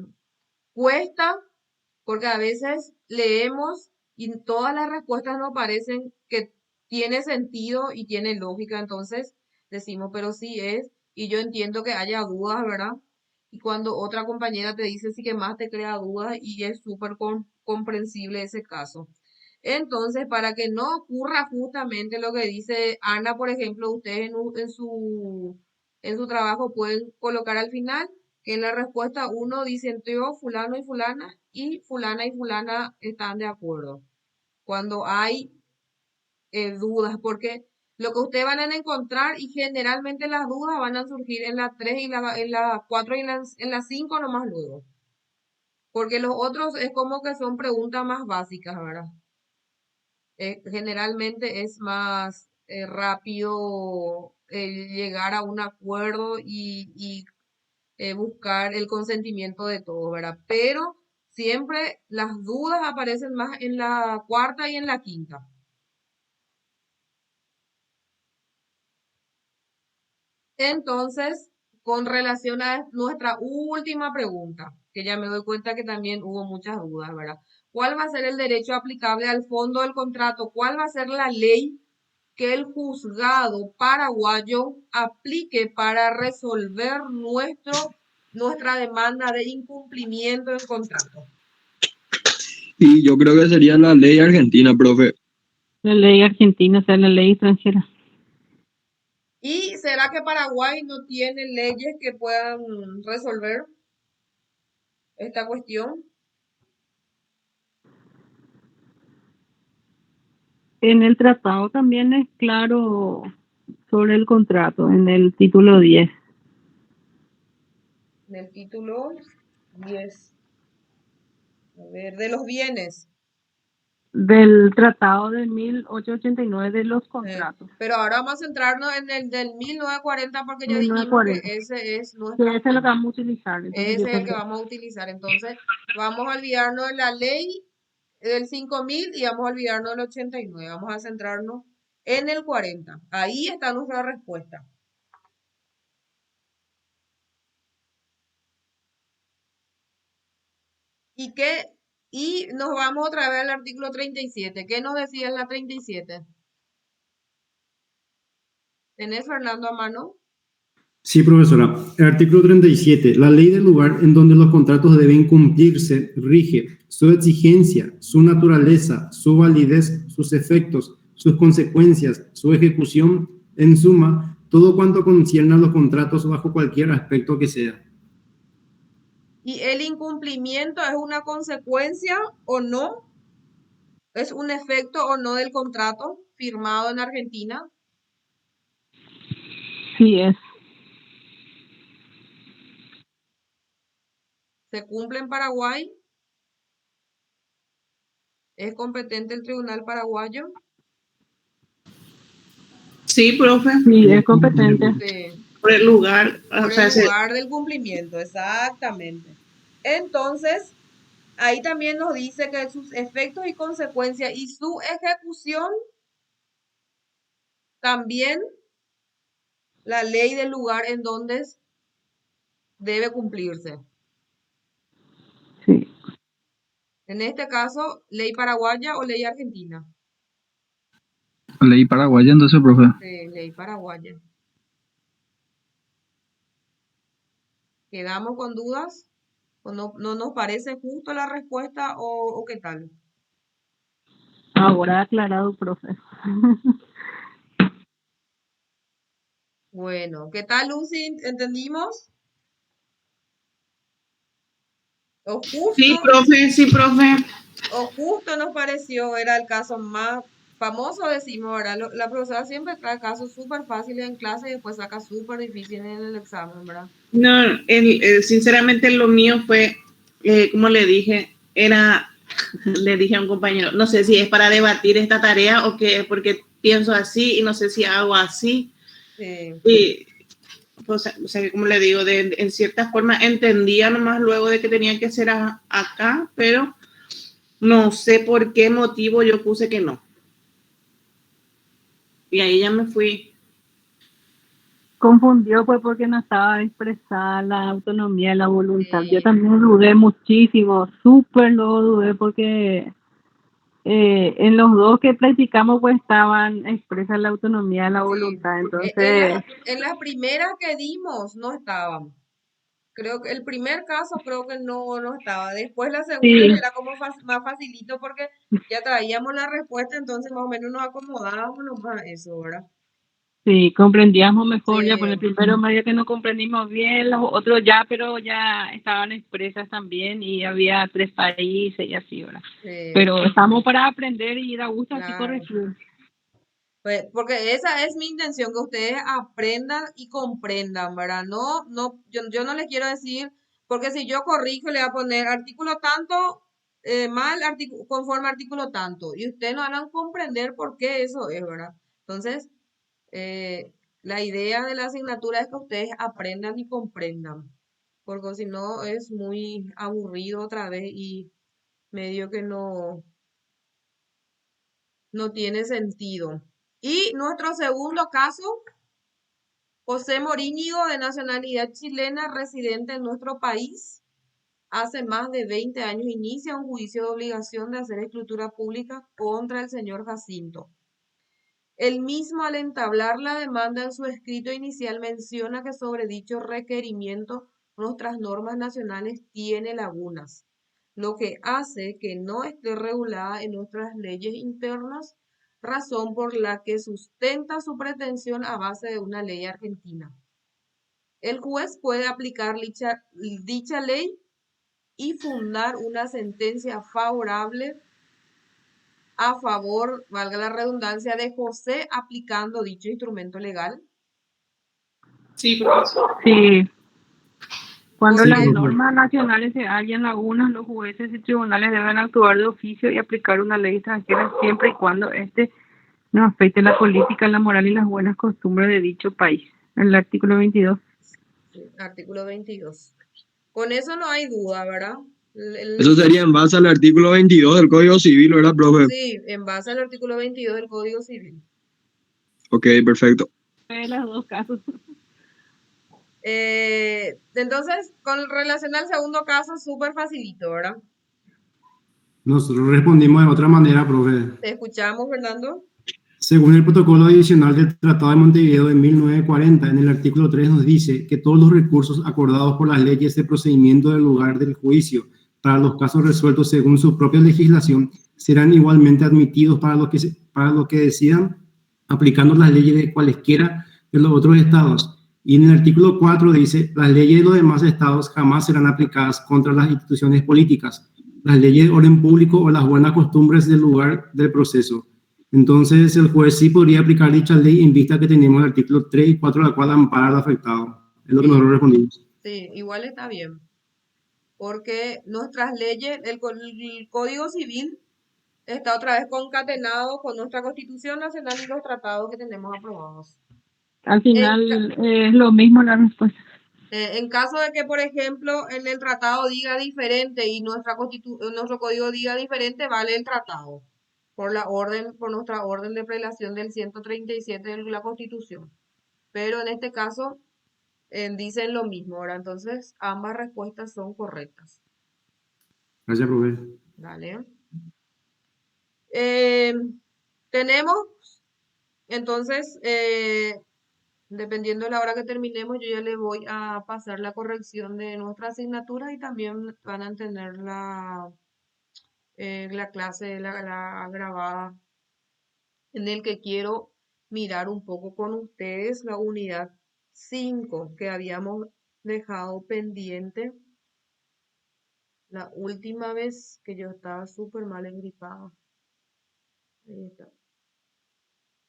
Cuesta porque a veces leemos y todas las respuestas nos parecen que tiene sentido y tiene lógica, entonces decimos, pero sí es, y yo entiendo que haya dudas, ¿verdad? Y cuando otra compañera te dice sí que más te crea dudas y es súper comprensible ese caso. Entonces, para que no ocurra justamente lo que dice Ana, por ejemplo, ustedes en su trabajo pueden colocar al final que en la respuesta uno dicen yo, fulano y fulana están de acuerdo. Cuando hay dudas, porque lo que ustedes van a encontrar y generalmente las dudas van a surgir en la 3 y en la 4 y en la 5 nomás luego. Porque los otros es como que son preguntas más básicas, ¿verdad? Generalmente es más rápido llegar a un acuerdo y buscar el consentimiento de todos, ¿verdad? Pero siempre las dudas aparecen más en la cuarta y en la quinta. Entonces, con relación a nuestra última pregunta, que ya me doy cuenta que también hubo muchas dudas, ¿verdad? ¿Cuál va a ser el derecho aplicable al fondo del contrato? ¿Cuál va a ser la ley que el juzgado paraguayo aplique para resolver nuestra demanda de incumplimiento del contrato? Y yo creo que sería la ley argentina, profe. La ley argentina, o sea, la ley extranjera. ¿Y será que Paraguay no tiene leyes que puedan resolver esta cuestión? En el tratado también es claro sobre el contrato, en el título 10. En el título 10. A ver, de los bienes. del tratado de 1889 de los contratos. Pero ahora vamos a centrarnos en el del 1940 porque ya dijimos que 1940. ese es Sí, nuestra ese es lo que fuente. vamos a utilizar. Entonces Ese yo es el que pensé, vamos a utilizar. Entonces, vamos a olvidarnos de la ley del 5000 y vamos a olvidarnos del 89. Vamos a centrarnos en el 40. Ahí está nuestra respuesta. Y nos vamos otra vez al artículo 37. ¿Qué nos decía en la 37? ¿Tenés, Fernando, a mano? Sí, profesora. El artículo 37. La ley del lugar en donde los contratos deben cumplirse rige su exigencia, su naturaleza, su validez, sus efectos, sus consecuencias, su ejecución, en suma, todo cuanto concierne a los contratos bajo cualquier aspecto que sea. ¿Y el incumplimiento es una consecuencia o no? ¿Es un efecto o no del contrato firmado en Argentina? sí es. ¿Se cumple en Paraguay? ¿Es competente el tribunal paraguayo? Sí, profe, Sí, es competente. Sí, por el lugar, o por sea, el lugar del cumplimiento, exactamente. Entonces, ahí también nos dice que sus efectos y consecuencias y su ejecución también la ley del lugar en donde debe cumplirse. Sí. En este caso, ley paraguaya o ley argentina. Ley paraguaya, entonces, profe. Sí, ley paraguaya. ¿Quedamos con dudas? ¿O no nos parece justo la respuesta o qué tal? Ahora aclarado, profe. Bueno, ¿qué tal, Lucy? ¿Entendimos? O Sí, justo, profe. o justo nos pareció, era el caso más famoso, decimos, ¿verdad? La profesora siempre trae casos súper fáciles en clase y después saca súper difíciles en el examen, ¿verdad? No, sinceramente lo mío fue, como le dije, le dije a un compañero, no sé si es para debatir esta tarea o que porque pienso así y no sé si hago así. Sí. Y, o sea, como le digo, en cierta forma entendía nomás luego de que tenía que ser acá, pero no sé por qué motivo yo puse que no. Y ahí ya me fui. Confundió pues porque no estaba expresada la autonomía y la voluntad. Yo Sí. también dudé muchísimo, súper lo dudé porque en los dos que practicamos pues estaban expresas la autonomía y la Sí. voluntad. En Entonces, las primeras que dimos no estaban. Creo que el primer caso creo que no estaba. Después la segunda sí, ya era como más facilito porque ya traíamos la respuesta, entonces más o menos nos acomodábamos nomás a eso, ¿verdad? sí, comprendíamos mejor ya por el Sí, primero medio que no comprendimos bien, los otros ya, pero ya estaban expresas también y había 3 países y así, ¿verdad? sí, Pero estamos para aprender y da gusto así claro. corregir. Pues, porque esa es mi intención, que ustedes aprendan y comprendan, ¿verdad? Yo no les quiero decir, porque si yo corrijo, le voy a poner artículo tanto, conforme artículo tanto, y ustedes no van a comprender por qué eso es, ¿verdad? Entonces, la idea de la asignatura es que ustedes aprendan y comprendan, porque si no es muy aburrido otra vez y medio que no tiene sentido. Y nuestro segundo caso, José Morínigo, de nacionalidad chilena, residente en nuestro país. Hace más de 20 años inicia un juicio de obligación de hacer escritura pública contra el señor Jacinto. El mismo, al entablar la demanda en su escrito inicial, menciona que sobre dicho requerimiento nuestras normas nacionales tiene lagunas, lo que hace que no esté regulada en nuestras leyes internas, razón por la que sustenta su pretensión a base de una ley argentina. El juez puede aplicar dicha ley y fundar una sentencia favorable a favor, valga la redundancia, de José aplicando dicho instrumento legal. Sí, profesor. Sí, Cuando Sí, las profe. normas nacionales se hallan lagunas, los jueces y tribunales deben actuar de oficio y aplicar una ley extranjera siempre y cuando éste no afecte la política, la moral y las buenas costumbres de dicho país. El artículo 22. Sí, artículo 22. Con eso no hay duda, ¿verdad? Eso sería en base al artículo 22 del Código Civil, ¿verdad, profe? Sí, en base al artículo 22 del Código Civil. Ok, perfecto. En los dos casos. Entonces, con relación al segundo caso, súper facilito, ¿verdad? Nosotros respondimos de otra manera, profe. Te escuchamos, Fernando. Según el protocolo adicional del Tratado de Montevideo de 1940, en el artículo 3 nos dice que todos los recursos acordados por las leyes de procedimiento del lugar del juicio para los casos resueltos según su propia legislación serán igualmente admitidos para lo que decidan aplicando las leyes de cualesquiera de los otros estados. Y en el artículo 4 dice, las leyes de los demás estados jamás serán aplicadas contra las instituciones políticas, las leyes de orden público o las buenas costumbres del lugar del proceso. Entonces, el juez sí podría aplicar dicha ley en vista que tenemos el artículo 3 y 4, la cual ampara al afectado. Es lo que nosotros respondimos. Sí, igual está bien. Porque nuestras leyes, el Código Civil está otra vez concatenado con nuestra Constitución Nacional y los tratados que tenemos aprobados. Al final es lo mismo la respuesta. En caso de que, por ejemplo, en el tratado diga diferente y nuestro código diga diferente, vale el tratado por nuestra orden de prelación del 137 de la Constitución. Pero en este caso dicen lo mismo, ¿verdad? Entonces, ambas respuestas son correctas. Gracias, profe. Dale. Tenemos, entonces, dependiendo de la hora que terminemos, yo ya le voy a pasar la corrección de nuestra asignatura y también van a tener la clase, la grabada, en el que quiero mirar un poco con ustedes la unidad 5 que habíamos dejado pendiente la última vez que yo estaba súper mal engripada. Ahí está.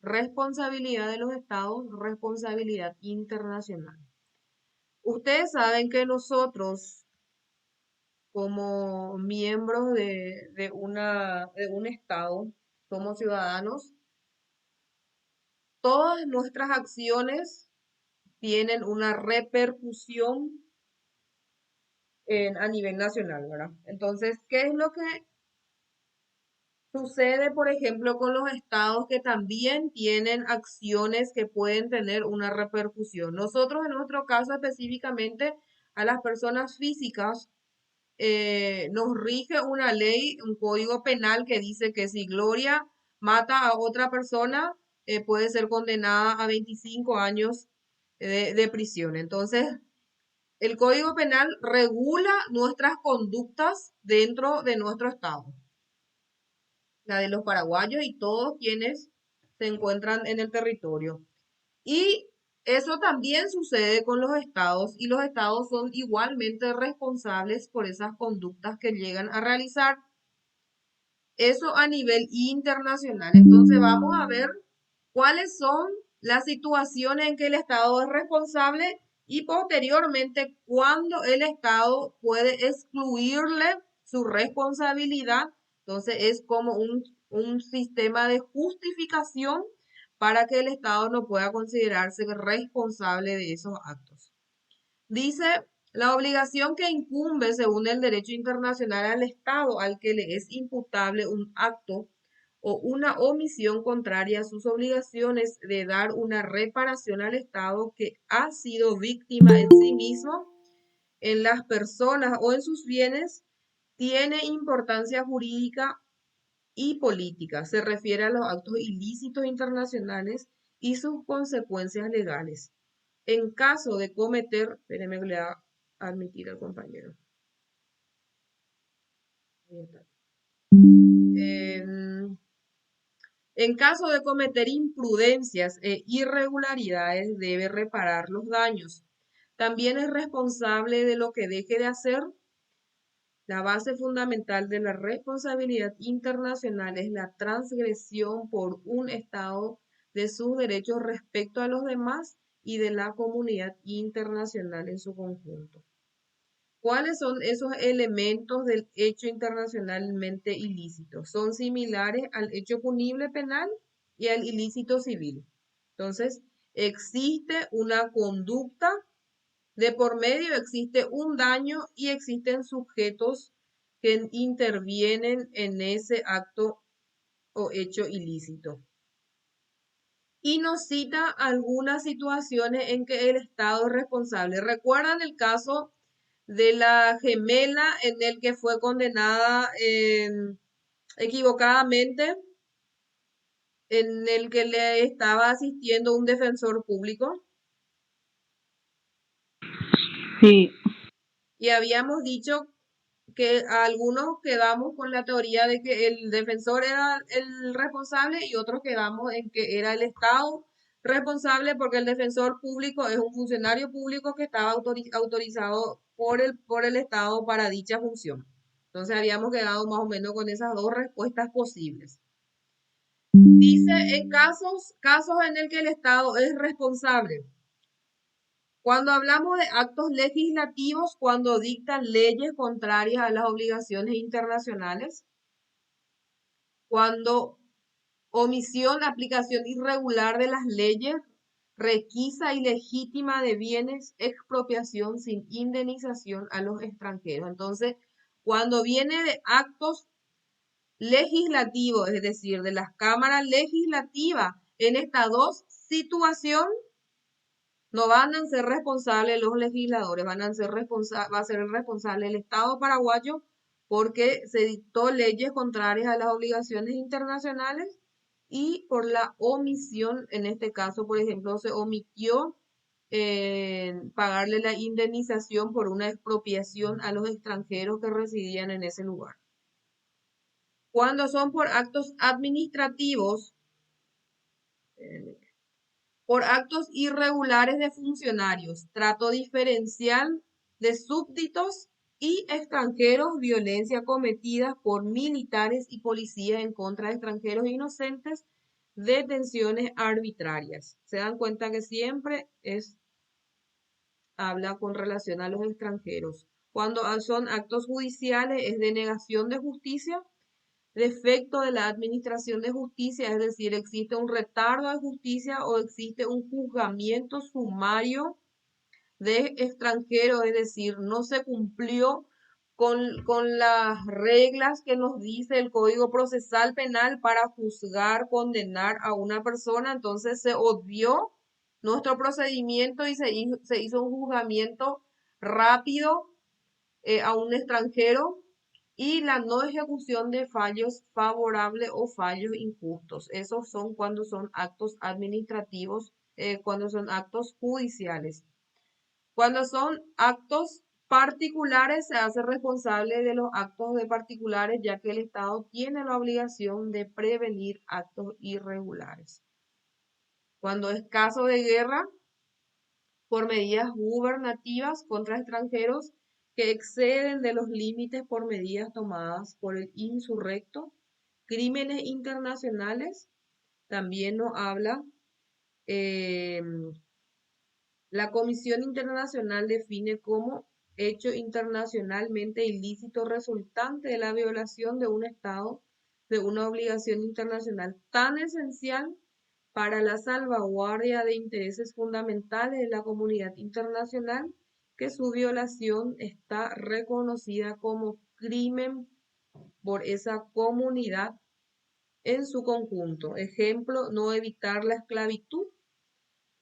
Responsabilidad de los estados, responsabilidad internacional. Ustedes saben que nosotros, como miembros de un estado, somos ciudadanos, todas nuestras acciones tienen una repercusión a nivel nacional, ¿verdad? Entonces, ¿qué es lo que sucede, por ejemplo, con los estados que también tienen acciones que pueden tener una repercusión? Nosotros, en nuestro caso específicamente, a las personas físicas, nos rige una ley, un código penal que dice que si Gloria mata a otra persona, puede ser condenada a 25 años de prisión. Entonces, el Código Penal regula nuestras conductas dentro de nuestro estado, la de los paraguayos y todos quienes se encuentran en el territorio. Y eso también sucede con los estados y los estados son igualmente responsables por esas conductas que llegan a realizar. Eso a nivel internacional. Entonces vamos a ver cuáles son las situaciones en que el estado es responsable y posteriormente cuándo el estado puede excluirle su responsabilidad. Entonces es como un sistema de justificación para que el Estado no pueda considerarse responsable de esos actos. Dice, la obligación que incumbe según el derecho internacional al Estado al que le es imputable un acto o una omisión contraria a sus obligaciones de dar una reparación al Estado que ha sido víctima en sí mismo, en las personas o en sus bienes, tiene importancia jurídica y política. Se refiere a los actos ilícitos internacionales y sus consecuencias legales. En caso de cometer, espérenme que le voy a admitir al compañero. En caso de cometer imprudencias e irregularidades, debe reparar los daños. También es responsable de lo que deje de hacer. La base fundamental de la responsabilidad internacional es la transgresión por un Estado de sus derechos respecto a los demás y de la comunidad internacional en su conjunto. ¿Cuáles son esos elementos del hecho internacionalmente ilícito? Son similares al hecho punible penal y al ilícito civil. Entonces, existe una conducta de por medio, existe un daño y existen sujetos que intervienen en ese acto o hecho ilícito. Y nos cita algunas situaciones en que el Estado es responsable. ¿Recuerdan el caso de la gemela en el que fue condenada equivocadamente, en el que le estaba asistiendo un defensor público? Sí, Y habíamos dicho que algunos quedamos con la teoría de que el defensor era el responsable y otros quedamos en que era el Estado responsable porque el defensor público es un funcionario público que estaba autorizado por el Estado para dicha función. Entonces habíamos quedado más o menos con esas dos respuestas posibles. Dice, en casos en el que el Estado es responsable, cuando hablamos de actos legislativos, cuando dictan leyes contrarias a las obligaciones internacionales, cuando omisión, aplicación irregular de las leyes, requisa ilegítima de bienes, expropiación sin indemnización a los extranjeros. Entonces, cuando viene de actos legislativos, es decir, de las cámaras legislativas, en estas dos situaciones, no van a ser responsables los legisladores, va a ser el responsable el Estado paraguayo porque se dictó leyes contrarias a las obligaciones internacionales y por la omisión, en este caso, por ejemplo, se omitió pagarle la indemnización por una expropiación a los extranjeros que residían en ese lugar. Cuando son por actos administrativos, por actos irregulares de funcionarios, trato diferencial de súbditos y extranjeros, violencia cometida por militares y policías en contra de extranjeros inocentes, detenciones arbitrarias. Se dan cuenta que siempre habla con relación a los extranjeros. Cuando son actos judiciales es denegación de justicia, defecto de la administración de justicia, es decir, existe un retardo de justicia o existe un juzgamiento sumario de extranjeros, es decir, no se cumplió con las reglas que nos dice el Código Procesal Penal para juzgar, condenar a una persona, entonces se obvió nuestro procedimiento y se hizo un juzgamiento rápido a un extranjero y la no ejecución de fallos favorables o fallos injustos. Esos son cuando son actos administrativos, cuando son actos judiciales. Cuando son actos particulares, se hace responsable de los actos de particulares, ya que el Estado tiene la obligación de prevenir actos irregulares. Cuando es caso de guerra, por medidas gubernativas contra extranjeros que exceden de los límites por medidas tomadas por el insurrecto, crímenes internacionales, también nos habla. La Comisión Internacional define como hecho internacionalmente ilícito resultante de la violación de un Estado de una obligación internacional tan esencial para la salvaguardia de intereses fundamentales de la comunidad internacional que su violación está reconocida como crimen por esa comunidad en su conjunto. Ejemplo, no evitar la esclavitud,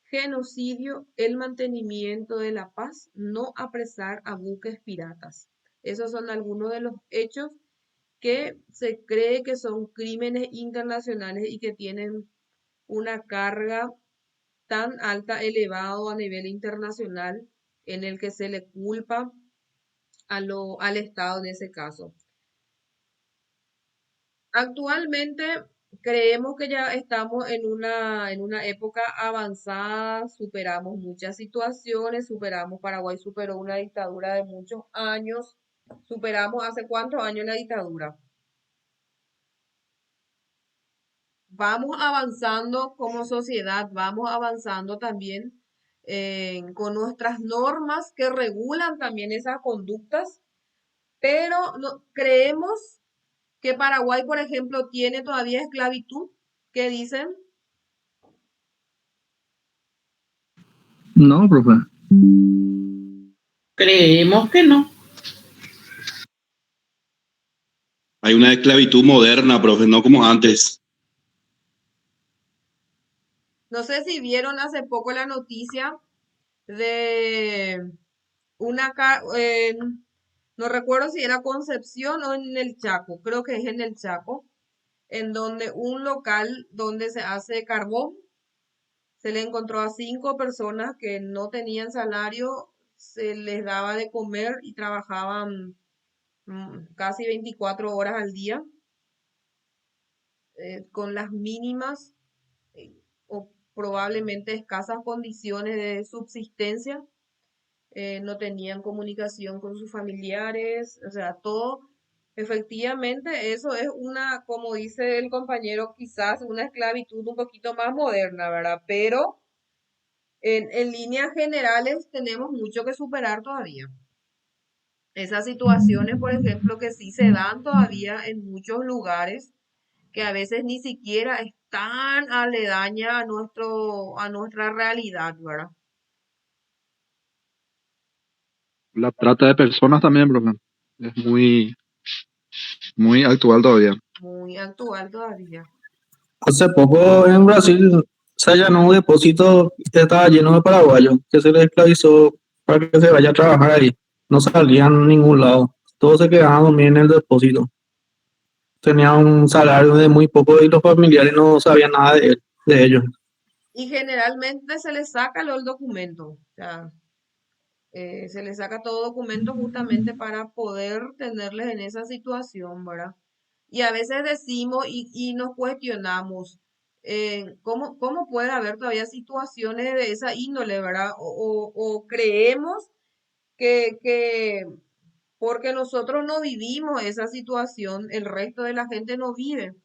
genocidio, el mantenimiento de la paz, no apresar a buques piratas. Esos son algunos de los hechos que se cree que son crímenes internacionales y que tienen una carga tan alta, elevado a nivel internacional, en el que se le culpa al Estado en ese caso. Actualmente creemos que ya estamos en una época avanzada, superamos muchas situaciones, Paraguay superó una dictadura de muchos años, superamos hace cuántos años la dictadura. Vamos avanzando como sociedad, vamos avanzando también con nuestras normas que regulan también esas conductas, pero no, creemos que Paraguay, por ejemplo, tiene todavía esclavitud. ¿Qué dicen? No, profe. Creemos que no. Hay una esclavitud moderna, profe, no como antes. No sé si vieron hace poco la noticia de no recuerdo si era Concepción o en el Chaco, creo que es en el Chaco, en donde un local donde se hace carbón, se le encontró a 5 personas que no tenían salario, se les daba de comer y trabajaban casi 24 horas al día, con las mínimas o probablemente escasas condiciones de subsistencia. No tenían comunicación con sus familiares, o sea, todo, efectivamente, eso es una, como dice el compañero, quizás una esclavitud un poquito más moderna, ¿verdad? Pero en líneas generales tenemos mucho que superar todavía. Esas situaciones, por ejemplo, que sí se dan todavía en muchos lugares, que a veces ni siquiera están aledaña a nuestra realidad, ¿verdad? La trata de personas también, profe. Es muy actual todavía. Muy actual todavía. Hace poco en Brasil se allanó un depósito que estaba lleno de paraguayos, que se les esclavizó para que se vaya a trabajar ahí. No salían a ningún lado. Todos se quedaban a dormir en el depósito. Tenían un salario de muy poco y los familiares no sabían nada de ellos. Y generalmente se les saca el documento. O sea, se les saca todo documento justamente para poder tenerles en esa situación, ¿verdad? Y a veces decimos y nos cuestionamos, ¿cómo puede haber todavía situaciones de esa índole, ¿verdad? O creemos que porque nosotros no vivimos esa situación, el resto de la gente no vive.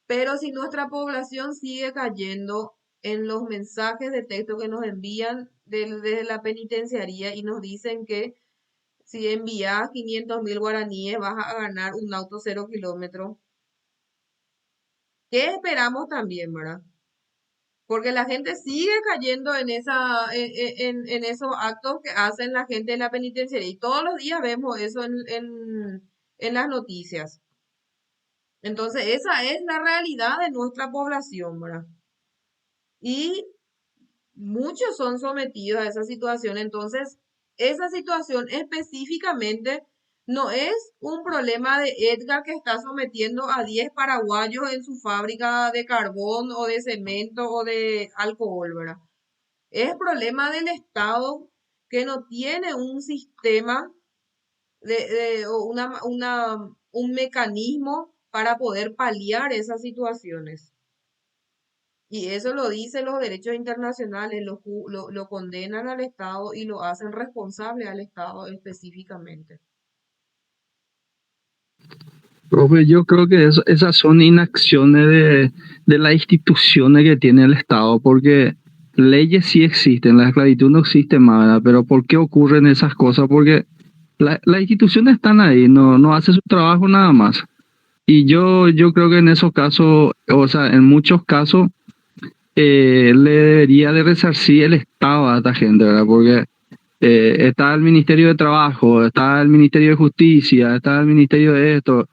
Pero si nuestra población sigue cayendo en los mensajes de texto que nos envían desde la penitenciaría y nos dicen que si envías 500.000 guaraníes vas a ganar un auto 0 kilómetros, ¿qué esperamos también, verdad? Porque la gente sigue cayendo en esos actos que hacen la gente de la penitenciaría. Y todos los días vemos eso en las noticias. Entonces, esa es la realidad de nuestra población, ¿verdad? Y muchos son sometidos a esa situación. Entonces, esa situación específicamente no es un problema de Edgar que está sometiendo a 10 paraguayos en su fábrica de carbón o de cemento o de alcohol, ¿verdad? Es problema del Estado que no tiene un sistema o un mecanismo para poder paliar esas situaciones. Y eso lo dicen los derechos internacionales, lo condenan al Estado y lo hacen responsable al Estado específicamente. Profe, yo creo que esas son inacciones de las instituciones que tiene el Estado, porque leyes sí existen, la esclavitud no existe más, ¿verdad? Pero ¿por qué ocurren esas cosas? Porque las instituciones están ahí, no hacen su trabajo nada más. Y yo creo que en esos casos, o sea, en muchos casos, le debería de resarcir el Estado a esta gente, ¿verdad? Porque está el Ministerio de Trabajo, está el Ministerio de Justicia, está el Ministerio de esto,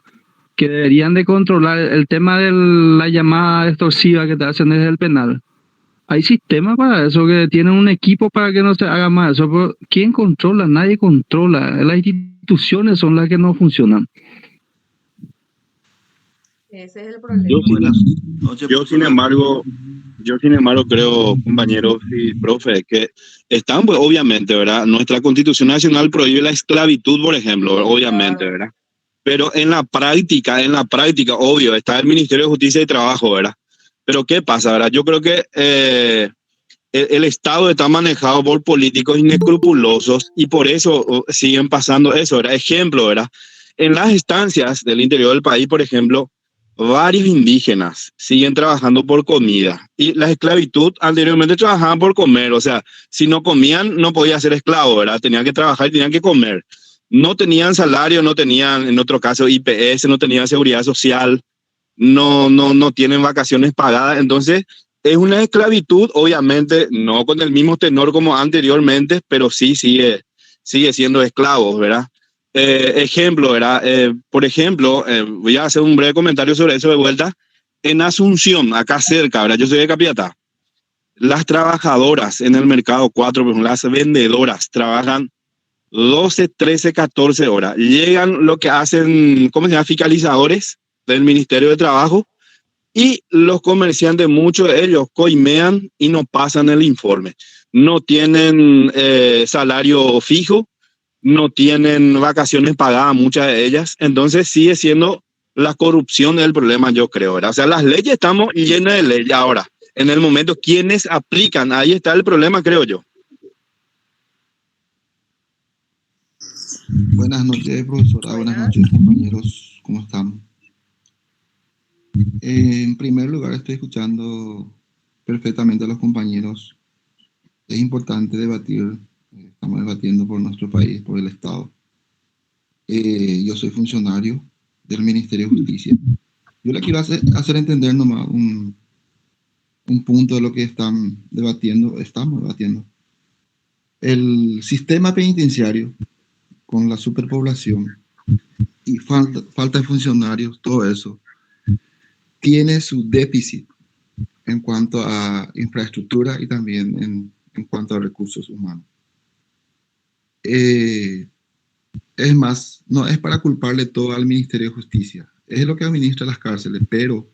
que deberían de controlar el tema de la llamada extorsiva que te hacen desde el penal. Hay sistemas para eso, que tienen un equipo para que no se haga más eso, pero ¿quién controla? Nadie controla. Las instituciones son las que no funcionan. Ese es el problema. Yo sin embargo creo, compañeros y profe, que están, pues, obviamente, ¿verdad? Nuestra Constitución Nacional prohíbe la esclavitud, por ejemplo, obviamente, ¿verdad? Pero en la práctica, obvio, está el Ministerio de Justicia y Trabajo, ¿verdad? Pero ¿qué pasa, verdad? Yo creo que el Estado está manejado por políticos inescrupulosos y por eso siguen pasando eso, ¿verdad? Ejemplo, ¿verdad? En las estancias del interior del país, por ejemplo, varios indígenas siguen trabajando por comida. Y la esclavitud anteriormente trabajaban por comer, o sea, si no comían no podía ser esclavo, ¿verdad? Tenían que trabajar y tenían que comer. No tenían salario, no tenían, en otro caso, IPS, no tenían seguridad social, no tienen vacaciones pagadas. Entonces, es una esclavitud, obviamente, no con el mismo tenor como anteriormente, pero sí sigue siendo esclavos, ¿verdad? Ejemplo, ¿verdad? Por ejemplo, voy a hacer un breve comentario sobre eso de vuelta. En Asunción, acá cerca, ¿verdad? Yo soy de Capiatá. Las trabajadoras en el mercado 4, por ejemplo, las vendedoras, trabajan 12, 13, 14 horas. Llegan lo que hacen, ¿cómo se llama? Fiscalizadores del Ministerio de Trabajo, y los comerciantes, muchos de ellos, coimean y no pasan el informe. No tienen salario fijo, no tienen vacaciones pagadas, muchas de ellas. Entonces sigue siendo la corrupción el problema, yo creo, ¿verdad? O sea, las leyes, estamos llenas de leyes ahora. En el momento, ¿quiénes aplican? Ahí está el problema, creo yo. Buenas noches, profesora. Buenas noches, compañeros. ¿Cómo están? En primer lugar, estoy escuchando perfectamente a los compañeros. Es importante debatir. Estamos debatiendo por nuestro país, por el Estado. Yo soy funcionario del Ministerio de Justicia. Yo le quiero hacer entender nomás un punto de lo que estamos debatiendo. El sistema penitenciario, con la superpoblación y falta de funcionarios, todo eso, tiene su déficit en cuanto a infraestructura y también en cuanto a recursos humanos. Es más, no es para culparle todo al Ministerio de Justicia, es lo que administra las cárceles, pero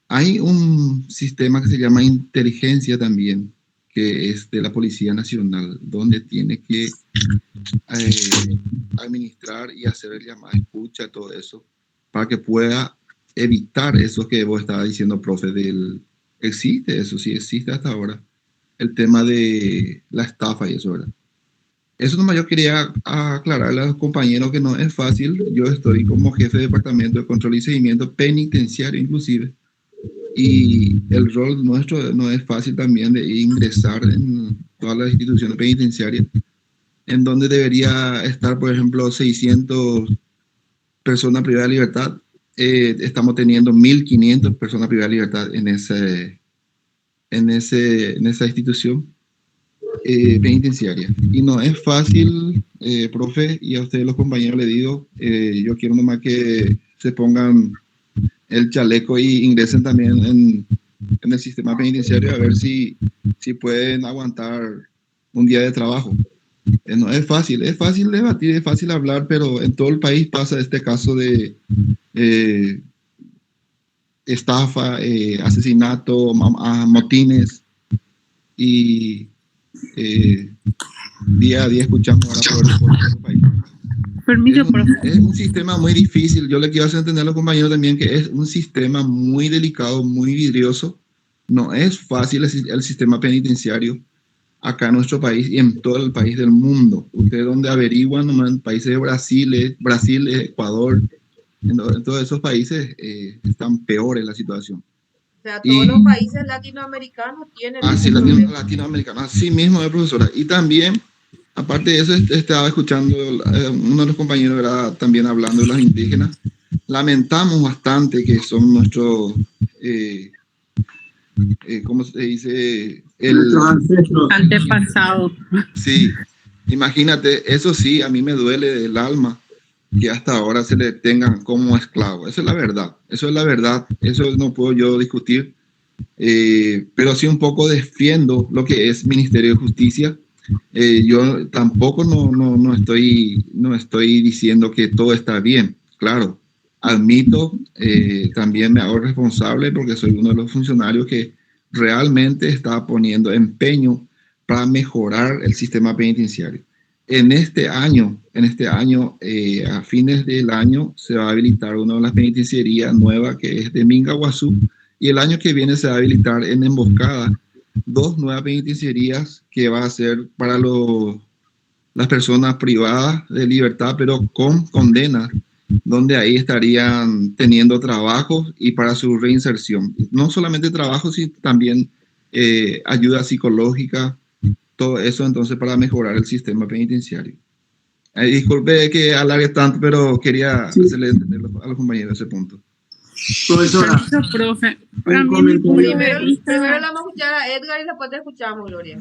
hay un sistema que se llama inteligencia también, que es de la Policía Nacional, donde tiene que administrar y hacer el llamado escucha, todo eso, para que pueda evitar eso que vos estabas diciendo, profe, existe eso, sí existe hasta ahora, el tema de la estafa y eso, ¿verdad? Eso nomás yo quería aclararle a los compañeros que no es fácil. Yo estoy como jefe de departamento de control y seguimiento penitenciario inclusive, y el rol nuestro no es fácil también de ingresar en todas las instituciones penitenciarias, en donde debería estar, por ejemplo, 600 personas privadas de libertad. Estamos teniendo 1.500 personas privadas de libertad en esa institución penitenciaria. Y no es fácil, profe, y a ustedes los compañeros les digo, yo quiero nomás que se pongan el chaleco y ingresen también en el sistema penitenciario a ver si pueden aguantar un día de trabajo. No es fácil debatir, es fácil hablar, pero en todo el país pasa este caso de estafa, asesinato, motines, y día a día escuchamos ahora por el país. Permiso, profe. Es un sistema muy difícil. Yo le quiero hacer entender a los compañeros también que es un sistema muy delicado, muy vidrioso. No es fácil el sistema penitenciario acá en nuestro país y en todo el país del mundo. Ustedes donde averiguan, nomás en países de Brasil, Ecuador, en todos esos países están peores la situación. O sea, todos los países latinoamericanos tienen... Sí, latinoamericanos, así mismo, profesora. Y también, aparte de eso, estaba escuchando uno de los compañeros, ¿verdad?, también hablando de los indígenas. Lamentamos bastante que son nuestros, ¿cómo se dice? Antepasado. Sí, imagínate, eso sí, a mí me duele del alma que hasta ahora se le tengan como esclavo. Eso es la verdad, eso no puedo yo discutir, pero sí un poco defiendo lo que es Ministerio de Justicia. Yo tampoco no estoy diciendo que todo está bien, claro, admito, también me hago responsable porque soy uno de los funcionarios que realmente está poniendo empeño para mejorar el sistema penitenciario. En este año, a fines del año, se va a habilitar una de las penitenciarías nuevas, que es de Mingaguazú, y el año que viene se va a habilitar en Emboscada 2 nuevas penitenciarías que va a ser para las personas privadas de libertad, pero con condenas donde ahí estarían teniendo trabajos y para su reinserción. No solamente trabajo, sino también ayuda psicológica, todo eso entonces para mejorar el sistema penitenciario. Disculpe que alargue tanto, pero quería hacerle entender a los compañeros ese punto. Profesora, Permiso, profe. Para un mí, mi punto comentario. de vista, Primero le vamos a escuchar a Edgar y después te escuchamos, Gloria.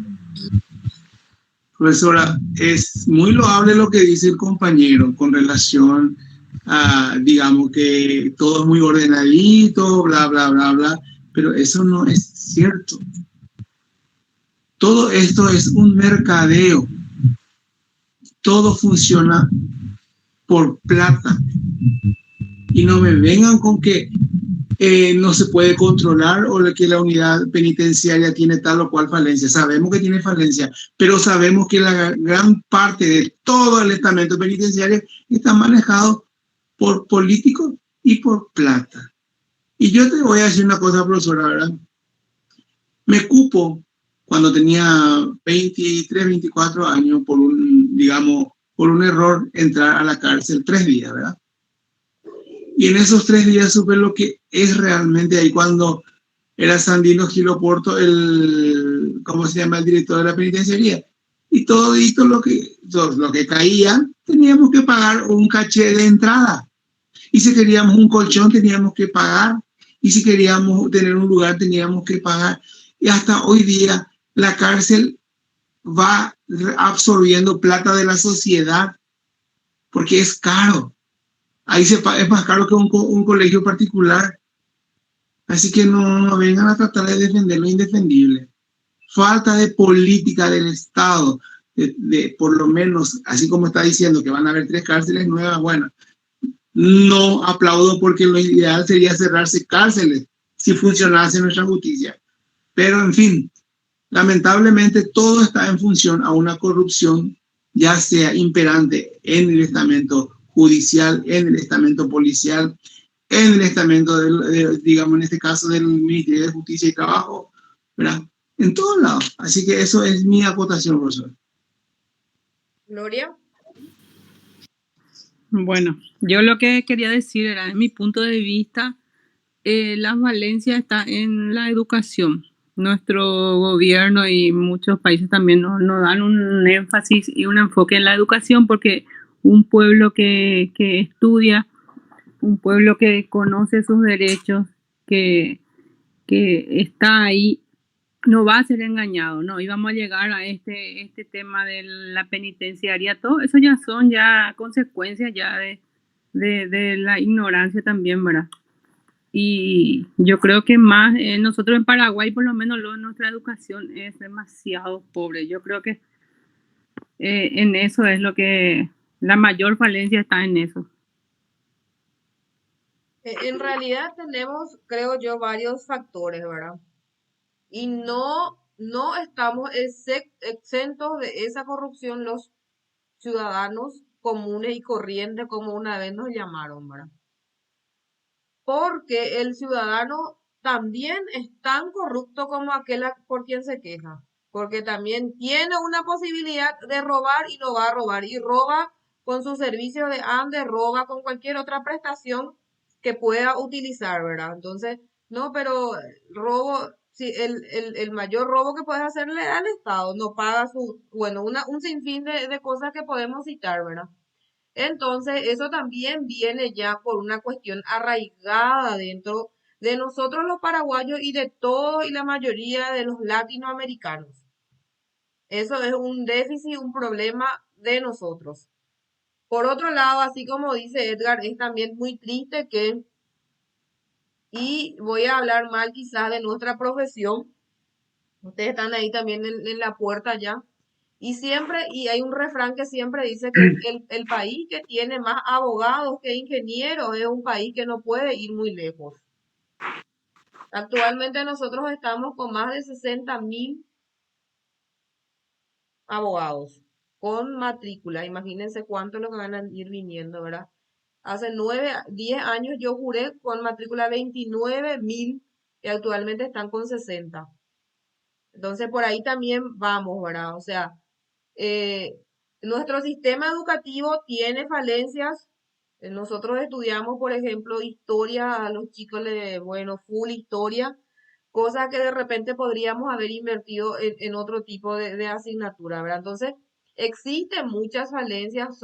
Profesora, es muy loable lo que dice el compañero con relación a, digamos, que todo es muy ordenadito, bla, bla, bla, bla, pero eso no es cierto. Todo esto es un mercadeo. Todo funciona por plata. Y no me vengan con que no se puede controlar o que la unidad penitenciaria tiene tal o cual falencia. Sabemos que tiene falencia, pero sabemos que la gran parte de todo el estamento penitenciario está manejado por políticos y por plata. Y yo te voy a decir una cosa, profesora, ¿verdad? Me cupo cuando tenía 23, 24 años por un, digamos, por un error entrar a la cárcel 3 días, ¿verdad? Y en esos 3 días supe lo que es realmente ahí cuando era Sandino Giloporto, el, ¿cómo se llama? El director de la penitenciaría. Y todo lo que caía, teníamos que pagar un caché de entrada. Y si queríamos un colchón, teníamos que pagar. Y si queríamos tener un lugar, teníamos que pagar. Y hasta hoy día, la cárcel va absorbiendo plata de la sociedad porque es caro. Ahí es más caro que un colegio particular. Así que no vengan a tratar de defender lo indefendible. Falta de política del Estado, por lo menos, así como está diciendo que van a haber 3 cárceles nuevas, bueno, no aplaudo porque lo ideal sería cerrarse cárceles si funcionase nuestra justicia. Pero en fin, lamentablemente todo está en función a una corrupción, ya sea imperante en el estamento judicial, en el estamento policial, en el estamento, digamos, en este caso del Ministerio de Justicia y Trabajo, ¿verdad? En todos lados. Así que eso es mi acotación, profesor. Gloria. bueno, yo lo que quería decir era, en mi punto de vista, la falencia está en la educación. Nuestro gobierno y muchos países también nos dan un énfasis y un enfoque en la educación porque un pueblo que estudia, un pueblo que conoce sus derechos, que está ahí, no va a ser engañado, ¿no? Y vamos a llegar a este tema de la penitenciaria, todo eso ya son consecuencias ya de la ignorancia también, ¿verdad? Y yo creo que más, nosotros en Paraguay, por lo menos nuestra educación es demasiado pobre. Yo creo que en eso es lo que la mayor falencia está en eso. En realidad tenemos, creo yo, varios factores, ¿verdad? Y no estamos exentos de esa corrupción los ciudadanos comunes y corrientes, como una vez nos llamaron, ¿verdad? Porque el ciudadano también es tan corrupto como aquel por quien se queja, porque también tiene una posibilidad de robar y lo va a robar, y roba con su servicio de ANDE, roba con cualquier otra prestación que pueda utilizar, ¿verdad? Entonces, no, pero robo, si el mayor robo que puedes hacerle al Estado, no paga bueno, un sinfín de cosas que podemos citar, ¿verdad? Entonces, eso también viene ya por una cuestión arraigada dentro de nosotros los paraguayos y de todos y la mayoría de los latinoamericanos. Eso es un déficit, un problema de nosotros. Por otro lado, así como dice Edgar, es también muy triste y voy a hablar mal quizás de nuestra profesión, ustedes están ahí también en la puerta ya. Y hay un refrán que siempre dice que el país que tiene más abogados que ingenieros es un país que no puede ir muy lejos. Actualmente nosotros estamos con más de 60.000 abogados con matrícula. Imagínense cuánto es lo que van a ir viniendo, ¿verdad? Hace 10 años yo juré con matrícula 29.000 y actualmente están con 60. Entonces por ahí también vamos, ¿verdad? O sea, nuestro sistema educativo tiene falencias Nosotros estudiamos, por ejemplo, historia, a los chicos bueno, full historia, cosas que de repente podríamos haber invertido en otro tipo de asignatura, ¿verdad? Entonces, existen muchas falencias,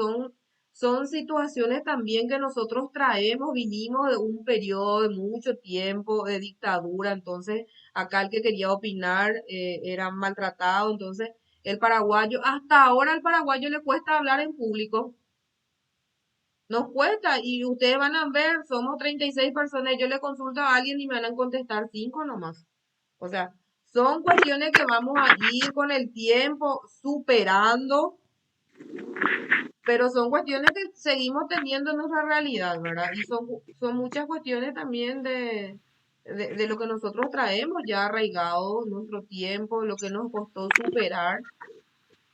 son situaciones también que nosotros traemos, vinimos de un periodo de mucho tiempo de dictadura, entonces acá el que quería opinar era maltratado, entonces el paraguayo, hasta ahora al paraguayo le cuesta hablar en público. Nos cuesta y ustedes van a ver, somos 36 personas, yo le consulto a alguien y me van a contestar 5 nomás. O sea, son cuestiones que vamos a ir con el tiempo superando, pero son cuestiones que seguimos teniendo en nuestra realidad, ¿verdad? Y son muchas cuestiones también de lo que nosotros traemos ya arraigado nuestro tiempo, lo que nos costó superar.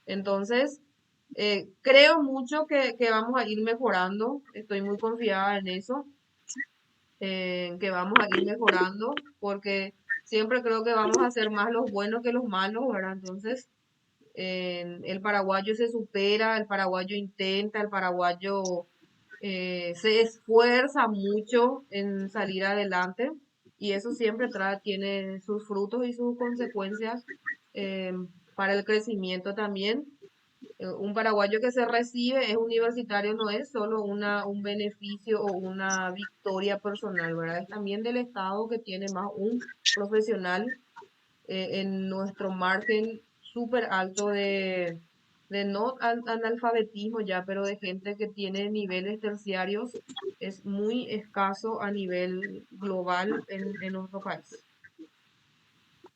Entonces, creo mucho que vamos a ir mejorando, estoy muy confiada en eso, que vamos a ir mejorando, porque siempre creo que vamos a ser más los buenos que los malos, ¿verdad? Entonces, el paraguayo se supera, el paraguayo intenta, el paraguayo se esfuerza mucho en salir adelante y eso siempre tiene sus frutos y sus consecuencias eh, para el crecimiento también. Un paraguayo que se recibe es universitario, no es solo un beneficio o una victoria personal, ¿verdad? Es también del Estado que tiene más un profesional en nuestro margen súper alto de no analfabetismo ya, pero de gente que tiene niveles terciarios, es muy escaso a nivel global en nuestro país.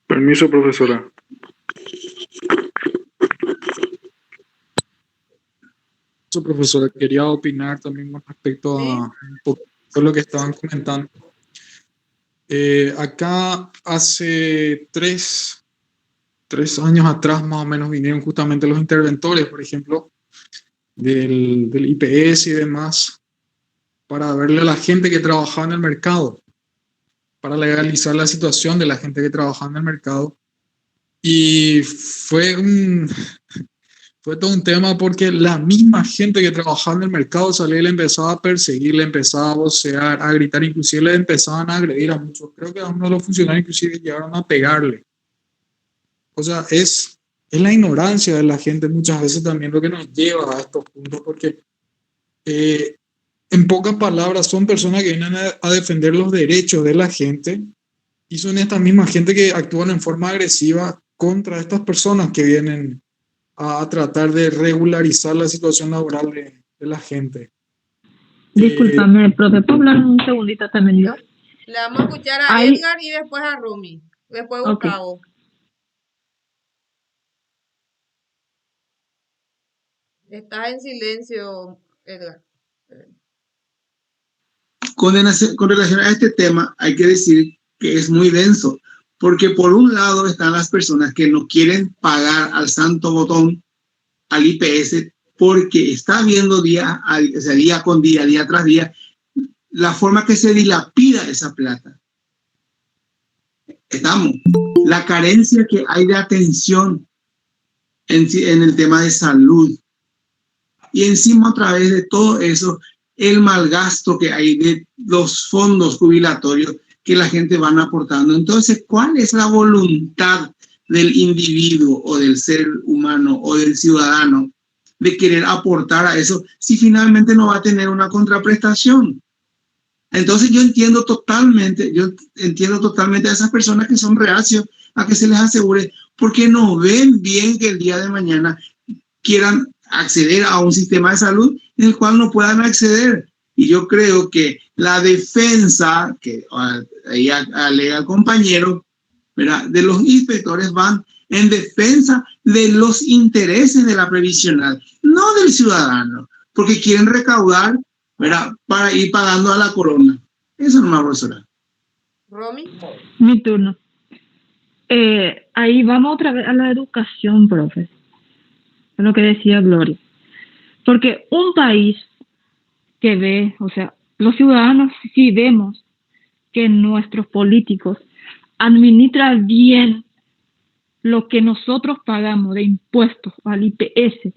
Permiso, profesora. Profesora, quería opinar también con respecto a un poco de lo que estaban comentando. Acá hace tres años atrás más o menos vinieron justamente los interventores, por ejemplo, del IPS y demás, para verle a la gente que trabajaba en el mercado, para legalizar la situación de la gente que trabajaba en el mercado. Y fue todo un tema porque la misma gente que trabajaba en el mercado salía y le empezaba a perseguir, le empezaba a vocear, a gritar, inclusive le empezaban a agredir a muchos. Creo que a uno de los funcionarios inclusive llegaron a pegarle. O sea, es la ignorancia de la gente muchas veces también lo que nos lleva a estos puntos, porque en pocas palabras son personas que vienen a defender los derechos de la gente y son esta misma gente que actúan en forma agresiva contra estas personas que vienen a tratar de regularizar la situación laboral de la gente. Discúlpame, profe, ¿puedo hablar un segundito también yo? Le vamos a escuchar a Edgar y después a Rumi, después Gustavo. Okay. Estás en silencio, Edgar. Con relación a este tema, hay que decir que es muy denso, porque por un lado están las personas que no quieren pagar al santo botón, al IPS, porque está viendo día con día tras día, la forma que se dilapida esa plata. La carencia que hay de atención en el tema de salud. Y encima, a través de todo eso, el malgasto que hay de los fondos jubilatorios que la gente van aportando. Entonces, ¿cuál es la voluntad del individuo o del ser humano o del ciudadano de querer aportar a eso si finalmente no va a tener una contraprestación? Entonces yo entiendo totalmente a esas personas que son reacios a que se les asegure, porque no ven bien que el día de mañana quieran acceder a un sistema de salud en el cual no puedan acceder. Y yo creo que la defensa, que ahí alega el compañero, ¿verdad?, de los inspectores van en defensa de los intereses de la previsional, no del ciudadano, porque quieren recaudar, ¿verdad?, para ir pagando a la corona. Eso no me va a resolver. Romy. Mi turno. Ahí vamos otra vez a la educación, profe. Es lo que decía Gloria. Porque un país que ve, o sea, los ciudadanos sí vemos que nuestros políticos administran bien lo que nosotros pagamos de impuestos al IPS,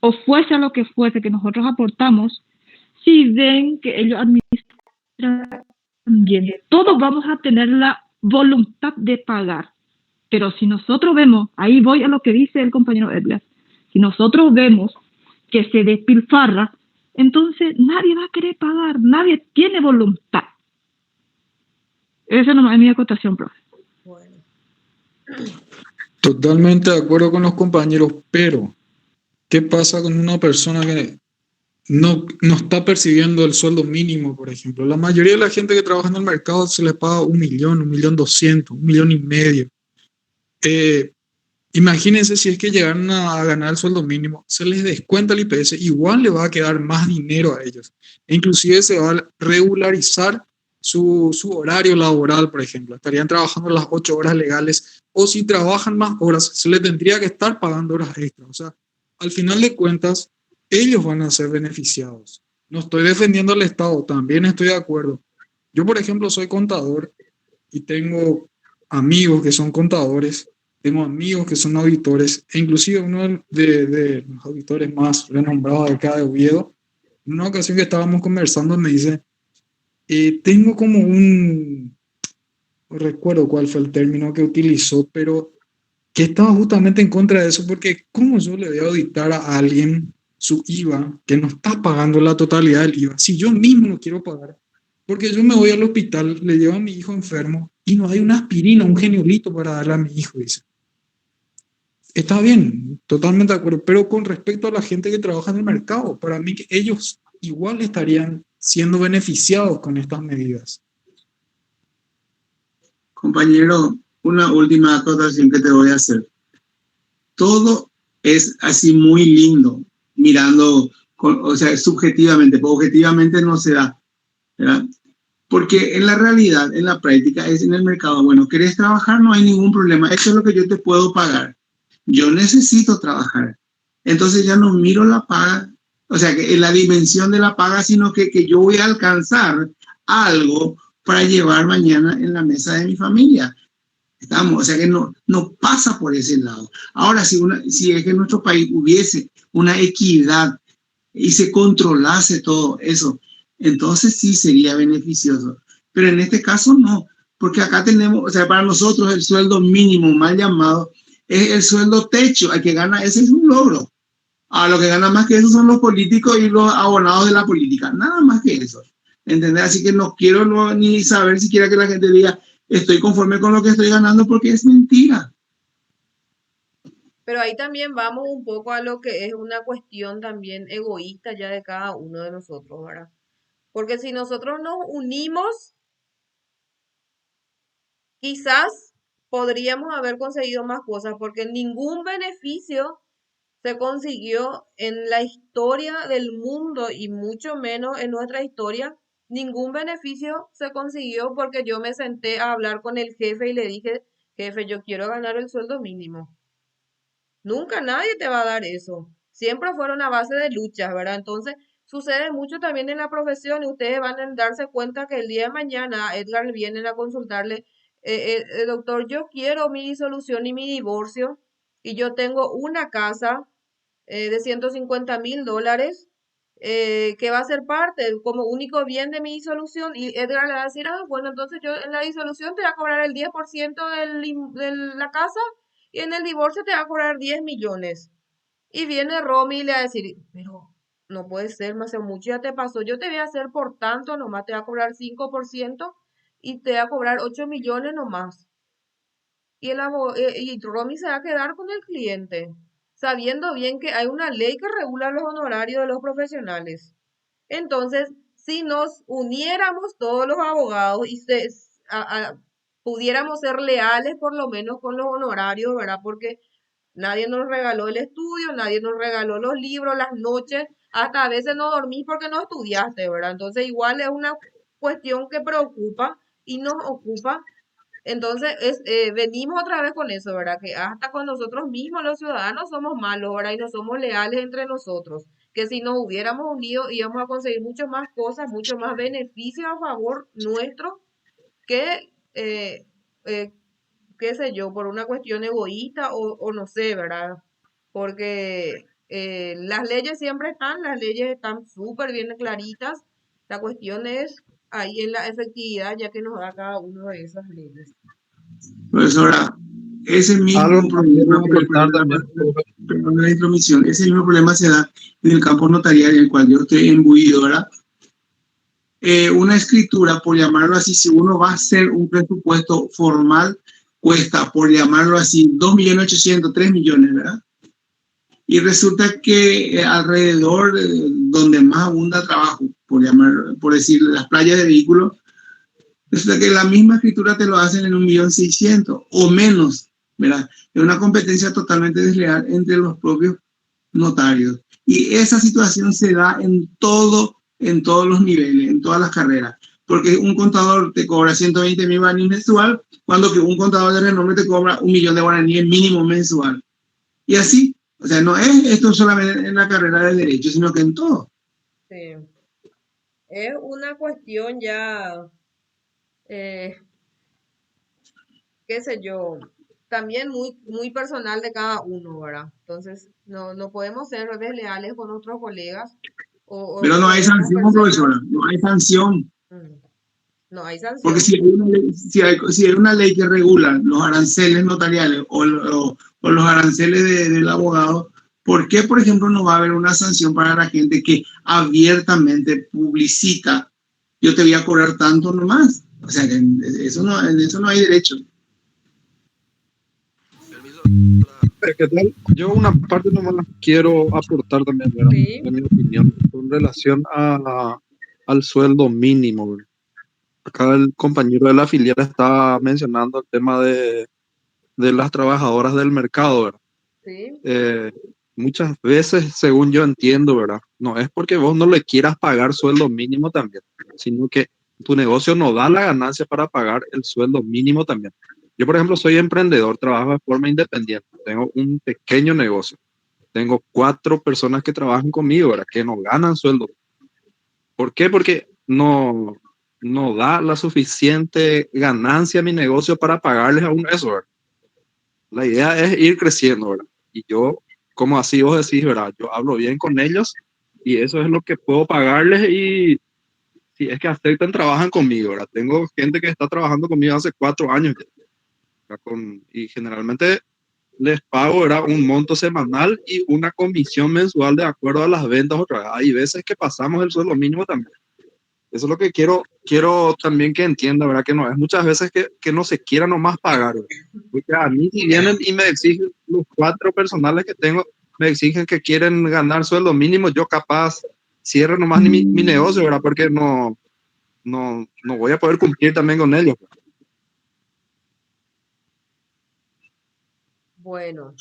o fuese lo que fuese que nosotros aportamos, si ven que ellos administran bien, todos vamos a tener la voluntad de pagar. Pero si nosotros vemos, ahí voy a lo que dice el compañero Edgar, si nosotros vemos que se despilfarra, entonces nadie va a querer pagar, nadie tiene voluntad. Esa no es mi acotación, profe. Totalmente de acuerdo con los compañeros, pero ¿qué pasa con una persona que no está percibiendo el sueldo mínimo, por ejemplo? La mayoría de la gente que trabaja en el mercado se les paga 1.000.000, 1.200.000, 1.500.000. Imagínense si es que llegaron a ganar el sueldo mínimo, se les descuenta el IPS, igual le va a quedar más dinero a ellos. E inclusive se va a regularizar su horario laboral, por ejemplo. Estarían trabajando las 8 horas legales, o si trabajan más horas, se les tendría que estar pagando horas extras. O sea, al final de cuentas, ellos van a ser beneficiados. No estoy defendiendo al Estado, también estoy de acuerdo. Yo, por ejemplo, soy contador y tengo amigos que son contadores, tengo amigos que son auditores, e inclusive uno de los auditores más renombrados de acá de Oviedo, en una ocasión que estábamos conversando me dice, tengo como no recuerdo cuál fue el término que utilizó, pero que estaba justamente en contra de eso, porque ¿cómo yo le voy a auditar a alguien su IVA que no está pagando la totalidad del IVA? Si yo mismo no quiero pagar, porque yo me voy al hospital, le llevo a mi hijo enfermo y no hay una aspirina, un geniolito para darle a mi hijo, dice. Está bien, totalmente de acuerdo, pero con respecto a la gente que trabaja en el mercado, para mí que ellos igual estarían siendo beneficiados con estas medidas. Compañero, una última acotación que te voy a hacer. Todo es así muy lindo, mirando, o sea, subjetivamente, pero objetivamente no se da, ¿verdad? Porque en la realidad, en la práctica, es en el mercado, bueno, ¿querés trabajar? No hay ningún problema, eso es lo que yo te puedo pagar. Yo necesito trabajar. Entonces ya no miro la paga, o sea, que en la dimensión de la paga, sino que yo voy a alcanzar algo para llevar mañana en la mesa de mi familia. Estamos, o sea que no pasa por ese lado. Ahora, si es que en nuestro país hubiese una equidad y se controlase todo eso, entonces sí sería beneficioso. Pero en este caso no, porque acá tenemos, o sea, para nosotros el sueldo mínimo mal llamado es el sueldo techo, al que gana ese es un logro. A lo que gana más que eso son los políticos y los abonados de la política, nada más que eso. ¿Entendés? Así que no quiero ni saber siquiera que la gente diga estoy conforme con lo que estoy ganando, porque es mentira. Pero ahí también vamos un poco a lo que es una cuestión también egoísta ya de cada uno de nosotros, ¿verdad? Porque si nosotros nos unimos, quizás podríamos haber conseguido más cosas, porque ningún beneficio se consiguió en la historia del mundo y mucho menos en nuestra historia. Ningún beneficio se consiguió porque yo me senté a hablar con el jefe y le dije, jefe, yo quiero ganar el sueldo mínimo. Nunca nadie te va a dar eso. Siempre fueron a base de luchas, ¿verdad? Entonces, sucede mucho también en la profesión y ustedes van a darse cuenta que el día de mañana a Edgar vienen a consultarle, doctor, yo quiero mi disolución y mi divorcio y yo tengo una casa de 150.000 dólares que va a ser parte como único bien de mi disolución y Edgar le va a decir, bueno, entonces yo en la disolución te voy a cobrar el 10% de la casa y en el divorcio te va a cobrar 10 millones. Y viene Romy y le va a decir, pero no puede ser, más mucho ya te pasó, yo te voy a hacer por tanto, nomás te va a cobrar 5% y te va a cobrar 8 millones nomás. Y Romy se va a quedar con el cliente, sabiendo bien que hay una ley que regula los honorarios de los profesionales. Entonces, si nos uniéramos todos los abogados y pudiéramos ser leales por lo menos con los honorarios, ¿verdad? Porque nadie nos regaló el estudio, nadie nos regaló los libros, las noches, hasta a veces no dormís porque no estudiaste, ¿verdad? Entonces, igual es una cuestión que preocupa y nos ocupa. Entonces, venimos otra vez con eso, ¿verdad? Que hasta con nosotros mismos, los ciudadanos, somos malos, ¿verdad? Y no somos leales entre nosotros. Que si nos hubiéramos unido, íbamos a conseguir mucho más cosas, mucho más beneficios a favor nuestro que, qué sé yo, por una cuestión egoísta o no sé, ¿verdad? Porque Las leyes siempre están, las leyes están súper bien claritas. La cuestión es ahí en la efectividad, ya que nos da cada uno de esas leyes. Profesora, ese Algo mismo que quiero problema, aportar también, profe. perdón la intromisión, ese mismo problema se da en el campo notarial, en el cual yo estoy imbuido, ¿verdad? Una escritura, por llamarlo así, si uno va a hacer un presupuesto formal, cuesta, por llamarlo así, 2.800.000, 3 millones, ¿verdad? Y resulta que alrededor donde más abunda trabajo, por decir, las playas de vehículos, resulta que la misma escritura te lo hacen en 1.600.000 o menos, ¿verdad? Es una competencia totalmente desleal entre los propios notarios. Y esa situación se da en todos los niveles, en todas las carreras. Porque un contador te cobra 120.000 guaraníes mensual, cuando que un contador de renombre te cobra 1.000.000 de guaraníes mínimo mensual. Y así, o sea, no es esto solamente en la carrera de Derecho, sino que en todo. Sí. Es una cuestión ya, eh, qué sé yo, también muy personal de cada uno, ¿verdad? Entonces, no podemos ser desleales con nuestros colegas Pero o no hay vemos sanción, personas. profesora, no hay sanción. No hay Porque sanción. si hay una ley, si hay una ley que regula los aranceles notariales o los aranceles del abogado, ¿por qué, por ejemplo, no va a haber una sanción para la gente que abiertamente publicita, yo te voy a cobrar tanto nomás? O sea, que en eso no hay derecho. ¿Qué tal? Yo una parte nomás quiero aportar también, ¿verdad? Sí. En mi opinión, con relación al sueldo mínimo, ¿verdad? Acá el compañero de la filial está mencionando el tema de las trabajadoras del mercado, ¿verdad? Sí. Muchas veces, según yo entiendo, ¿verdad? No es porque vos no le quieras pagar sueldo mínimo también, sino que tu negocio no da la ganancia para pagar el sueldo mínimo también. Yo, por ejemplo, soy emprendedor, trabajo de forma independiente, tengo un pequeño negocio, tengo 4 personas que trabajan conmigo, ¿verdad? Que no ganan sueldo. ¿Por qué? Porque no da la suficiente ganancia a mi negocio para pagarles aún eso, ¿verdad? La idea es ir creciendo, ¿verdad? Y yo, como así vos decís, ¿verdad? Yo hablo bien con ellos y eso es lo que puedo pagarles y si es que aceptan, trabajan conmigo, ¿verdad? Tengo gente que está trabajando conmigo hace 4 años ya, y generalmente les pago, ¿verdad? Un monto semanal y una comisión mensual de acuerdo a las ventas otra vez. Hay veces que pasamos el sueldo mínimo también. Eso es lo que quiero también que entienda, ¿verdad? Que no es muchas veces que no se quiera nomás pagar, ¿verdad? Porque a mí si vienen y me exigen, los 4 personales que tengo, me exigen que quieren ganar sueldo mínimo, yo capaz cierro nomás mi negocio, ¿verdad? Porque no voy a poder cumplir también con ellos. Bueno,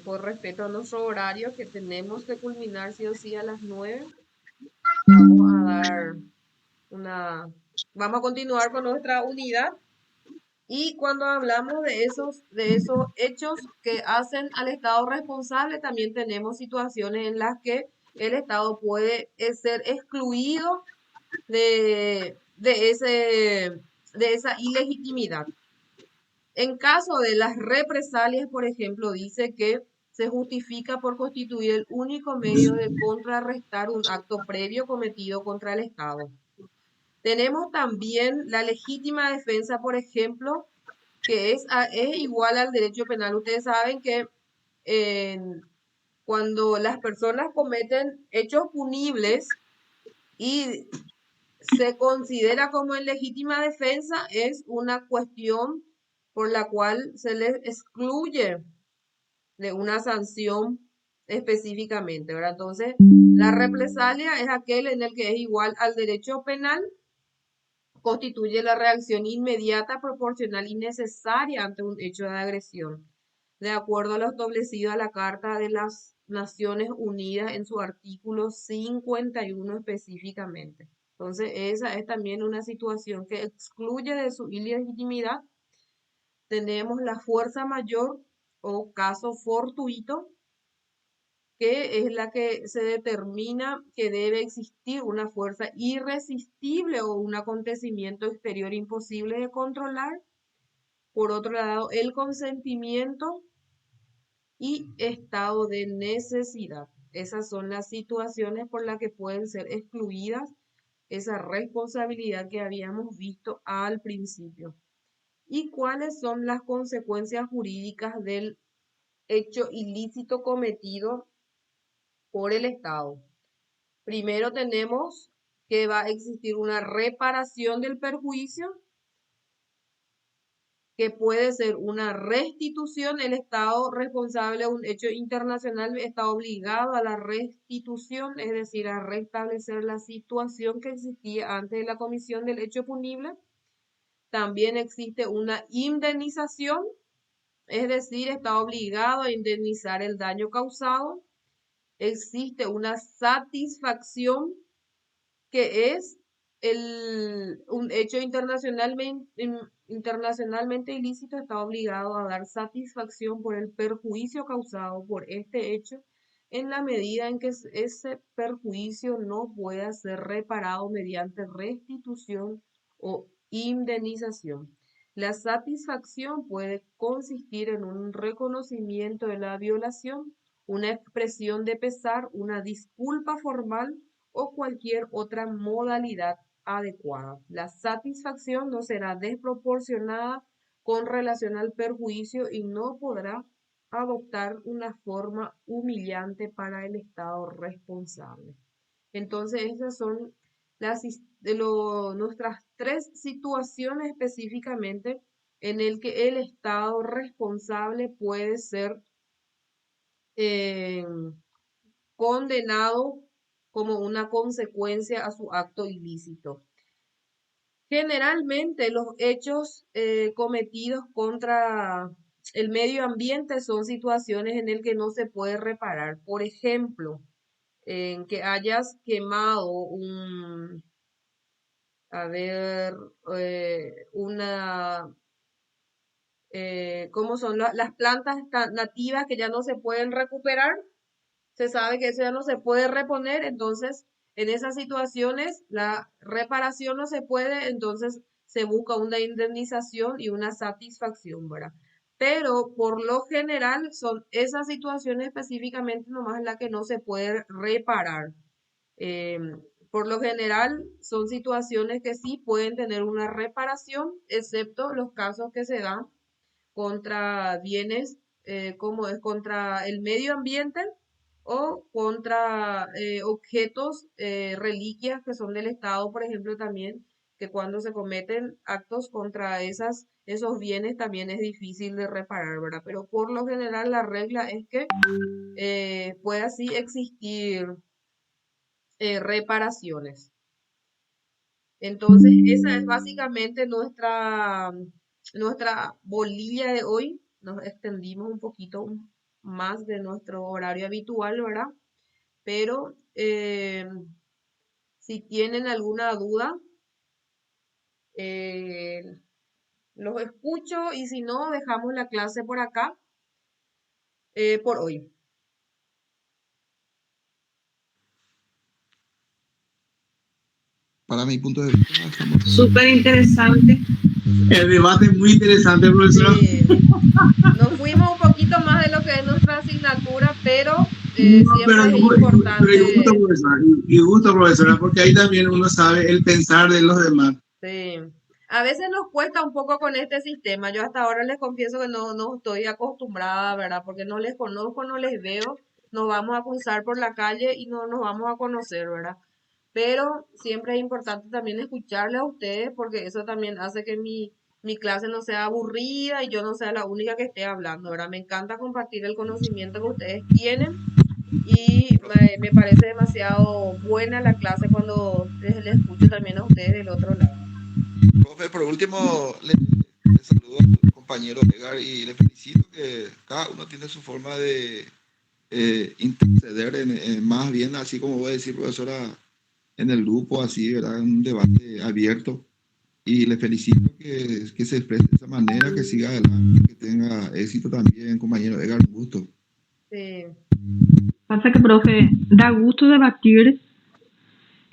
por respeto a nuestro horario que tenemos que culminar sí o sí a las 9, vamos a dar vamos a continuar con nuestra unidad. Y cuando hablamos de esos hechos que hacen al Estado responsable, también tenemos situaciones en las que el Estado puede ser excluido de esa ilegitimidad. En caso de las represalias, por ejemplo, dice que se justifica por constituir el único medio de contrarrestar un acto previo cometido contra el Estado. Tenemos también la legítima defensa, por ejemplo, que es igual al derecho penal. Ustedes saben que cuando las personas cometen hechos punibles y se considera como en legítima defensa, es una cuestión por la cual se les excluye de una sanción específicamente, ¿verdad? Entonces, la represalia es aquel en el que es igual al derecho penal, constituye la reacción inmediata, proporcional y necesaria ante un hecho de agresión, de acuerdo a lo establecido a la Carta de las Naciones Unidas en su artículo 51 específicamente. Entonces, esa es también una situación que excluye de su ilegitimidad. Tenemos la fuerza mayor o caso fortuito, que es la que se determina que debe existir una fuerza irresistible o un acontecimiento exterior imposible de controlar. Por otro lado, el consentimiento y estado de necesidad. Esas son las situaciones por las que pueden ser excluidas esa responsabilidad que habíamos visto al principio. ¿Y cuáles son las consecuencias jurídicas del hecho ilícito cometido por el Estado? Primero tenemos que va a existir una reparación del perjuicio, que puede ser una restitución. El Estado responsable de un hecho internacional está obligado a la restitución, es decir, a restablecer la situación que existía antes de la comisión del hecho punible. También existe una indemnización, es decir, está obligado a indemnizar el daño causado. Existe una satisfacción, que es un hecho internacionalmente ilícito, está obligado a dar satisfacción por el perjuicio causado por este hecho, en la medida en que ese perjuicio no pueda ser reparado mediante restitución o indemnización. La satisfacción puede consistir en un reconocimiento de la violación, una expresión de pesar, una disculpa formal o cualquier otra modalidad adecuada. La satisfacción no será desproporcionada con relación al perjuicio y no podrá adoptar una forma humillante para el Estado responsable. Entonces, esas son nuestras tres situaciones específicamente en el que el Estado responsable puede ser condenado como una consecuencia a su acto ilícito. Generalmente los hechos cometidos contra el medio ambiente son situaciones en las que no se puede reparar. Por ejemplo, en que hayas quemado ¿cómo son las plantas nativas que ya no se pueden recuperar? Se sabe que eso ya no se puede reponer, entonces en esas situaciones la reparación no se puede, entonces se busca una indemnización y una satisfacción, ¿verdad? Pero por lo general son esas situaciones específicamente nomás las que no se puede reparar. Por lo general son situaciones que sí pueden tener una reparación, excepto los casos que se dan contra bienes como es contra el medio ambiente o contra objetos, reliquias que son del Estado, por ejemplo, también, que cuando se cometen actos contra esos bienes también es difícil de reparar, ¿verdad? Pero por lo general la regla es que puede así existir reparaciones. Entonces, esa es básicamente nuestra bolilla de hoy. Nos extendimos un poquito más de nuestro horario habitual, ¿verdad? Pero si tienen alguna duda, los escucho, y si no, dejamos la clase por acá por hoy. Para mi punto de vista, Súper interesante. El debate es muy interesante, profesora. Nos fuimos un poquito más de lo que es nuestra asignatura, pero siempre es importante. Y gusto, profesora, porque ahí también uno sabe el pensar de los demás. Sí. A veces nos cuesta un poco con este sistema. Yo hasta ahora les confieso que no estoy acostumbrada, ¿verdad? Porque no les conozco, no les veo. Nos vamos a cruzar por la calle y no nos vamos a conocer, ¿verdad? Pero siempre es importante también escucharles a ustedes, porque eso también hace que mi clase no sea aburrida y yo no sea la única que esté hablando, ¿verdad? Me encanta compartir el conocimiento que ustedes tienen y me parece demasiado buena la clase cuando les escucho también a ustedes del otro lado. Profe, por último, le saludo a tu compañero Edgar y le felicito que cada uno tiene su forma de interceder, más bien así como voy a decir, profesora, en el grupo, así, ¿verdad? Un debate abierto. Y le felicito que se exprese de esa manera, que siga adelante, que tenga éxito también, compañero Edgar, un gusto. Sí. Pasa que, profe, da gusto debatir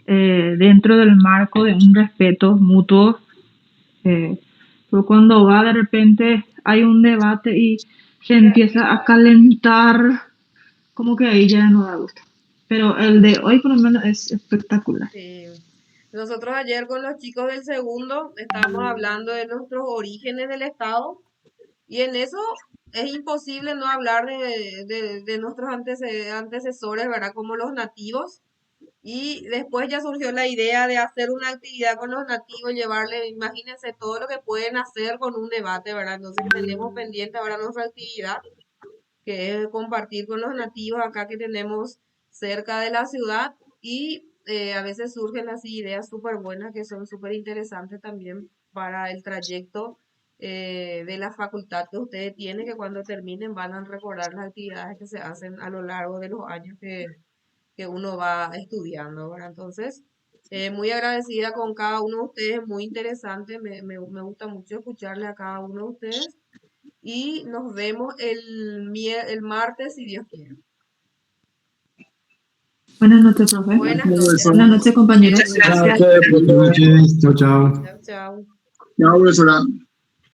dentro del marco de un respeto mutuo, pero cuando va de repente hay un debate y se empieza a calentar, como que ahí ya no da gusto. Pero el de hoy por lo menos es espectacular. Sí. Nosotros ayer con los chicos del segundo estábamos hablando de nuestros orígenes del Estado y en eso es imposible no hablar de nuestros antecesores, ¿verdad? Como los nativos. Y después ya surgió la idea de hacer una actividad con los nativos, llevarle, imagínense todo lo que pueden hacer con un debate, ¿verdad? Entonces tenemos pendiente ahora nuestra actividad, que es compartir con los nativos acá que tenemos cerca de la ciudad y a veces surgen así ideas súper buenas que son súper interesantes también para el trayecto de la facultad que ustedes tienen, que cuando terminen van a recordar las actividades que se hacen a lo largo de los años que uno va estudiando, ¿verdad? Entonces, muy agradecida con cada uno de ustedes, muy interesante, me gusta mucho escucharle a cada uno de ustedes y nos vemos el martes si Dios quiere. Buenas noches, profe. Buenas noches. Buenas noches, compañeros. Buenas noches. Chao, chao. Chao, chao. Ya, profesora.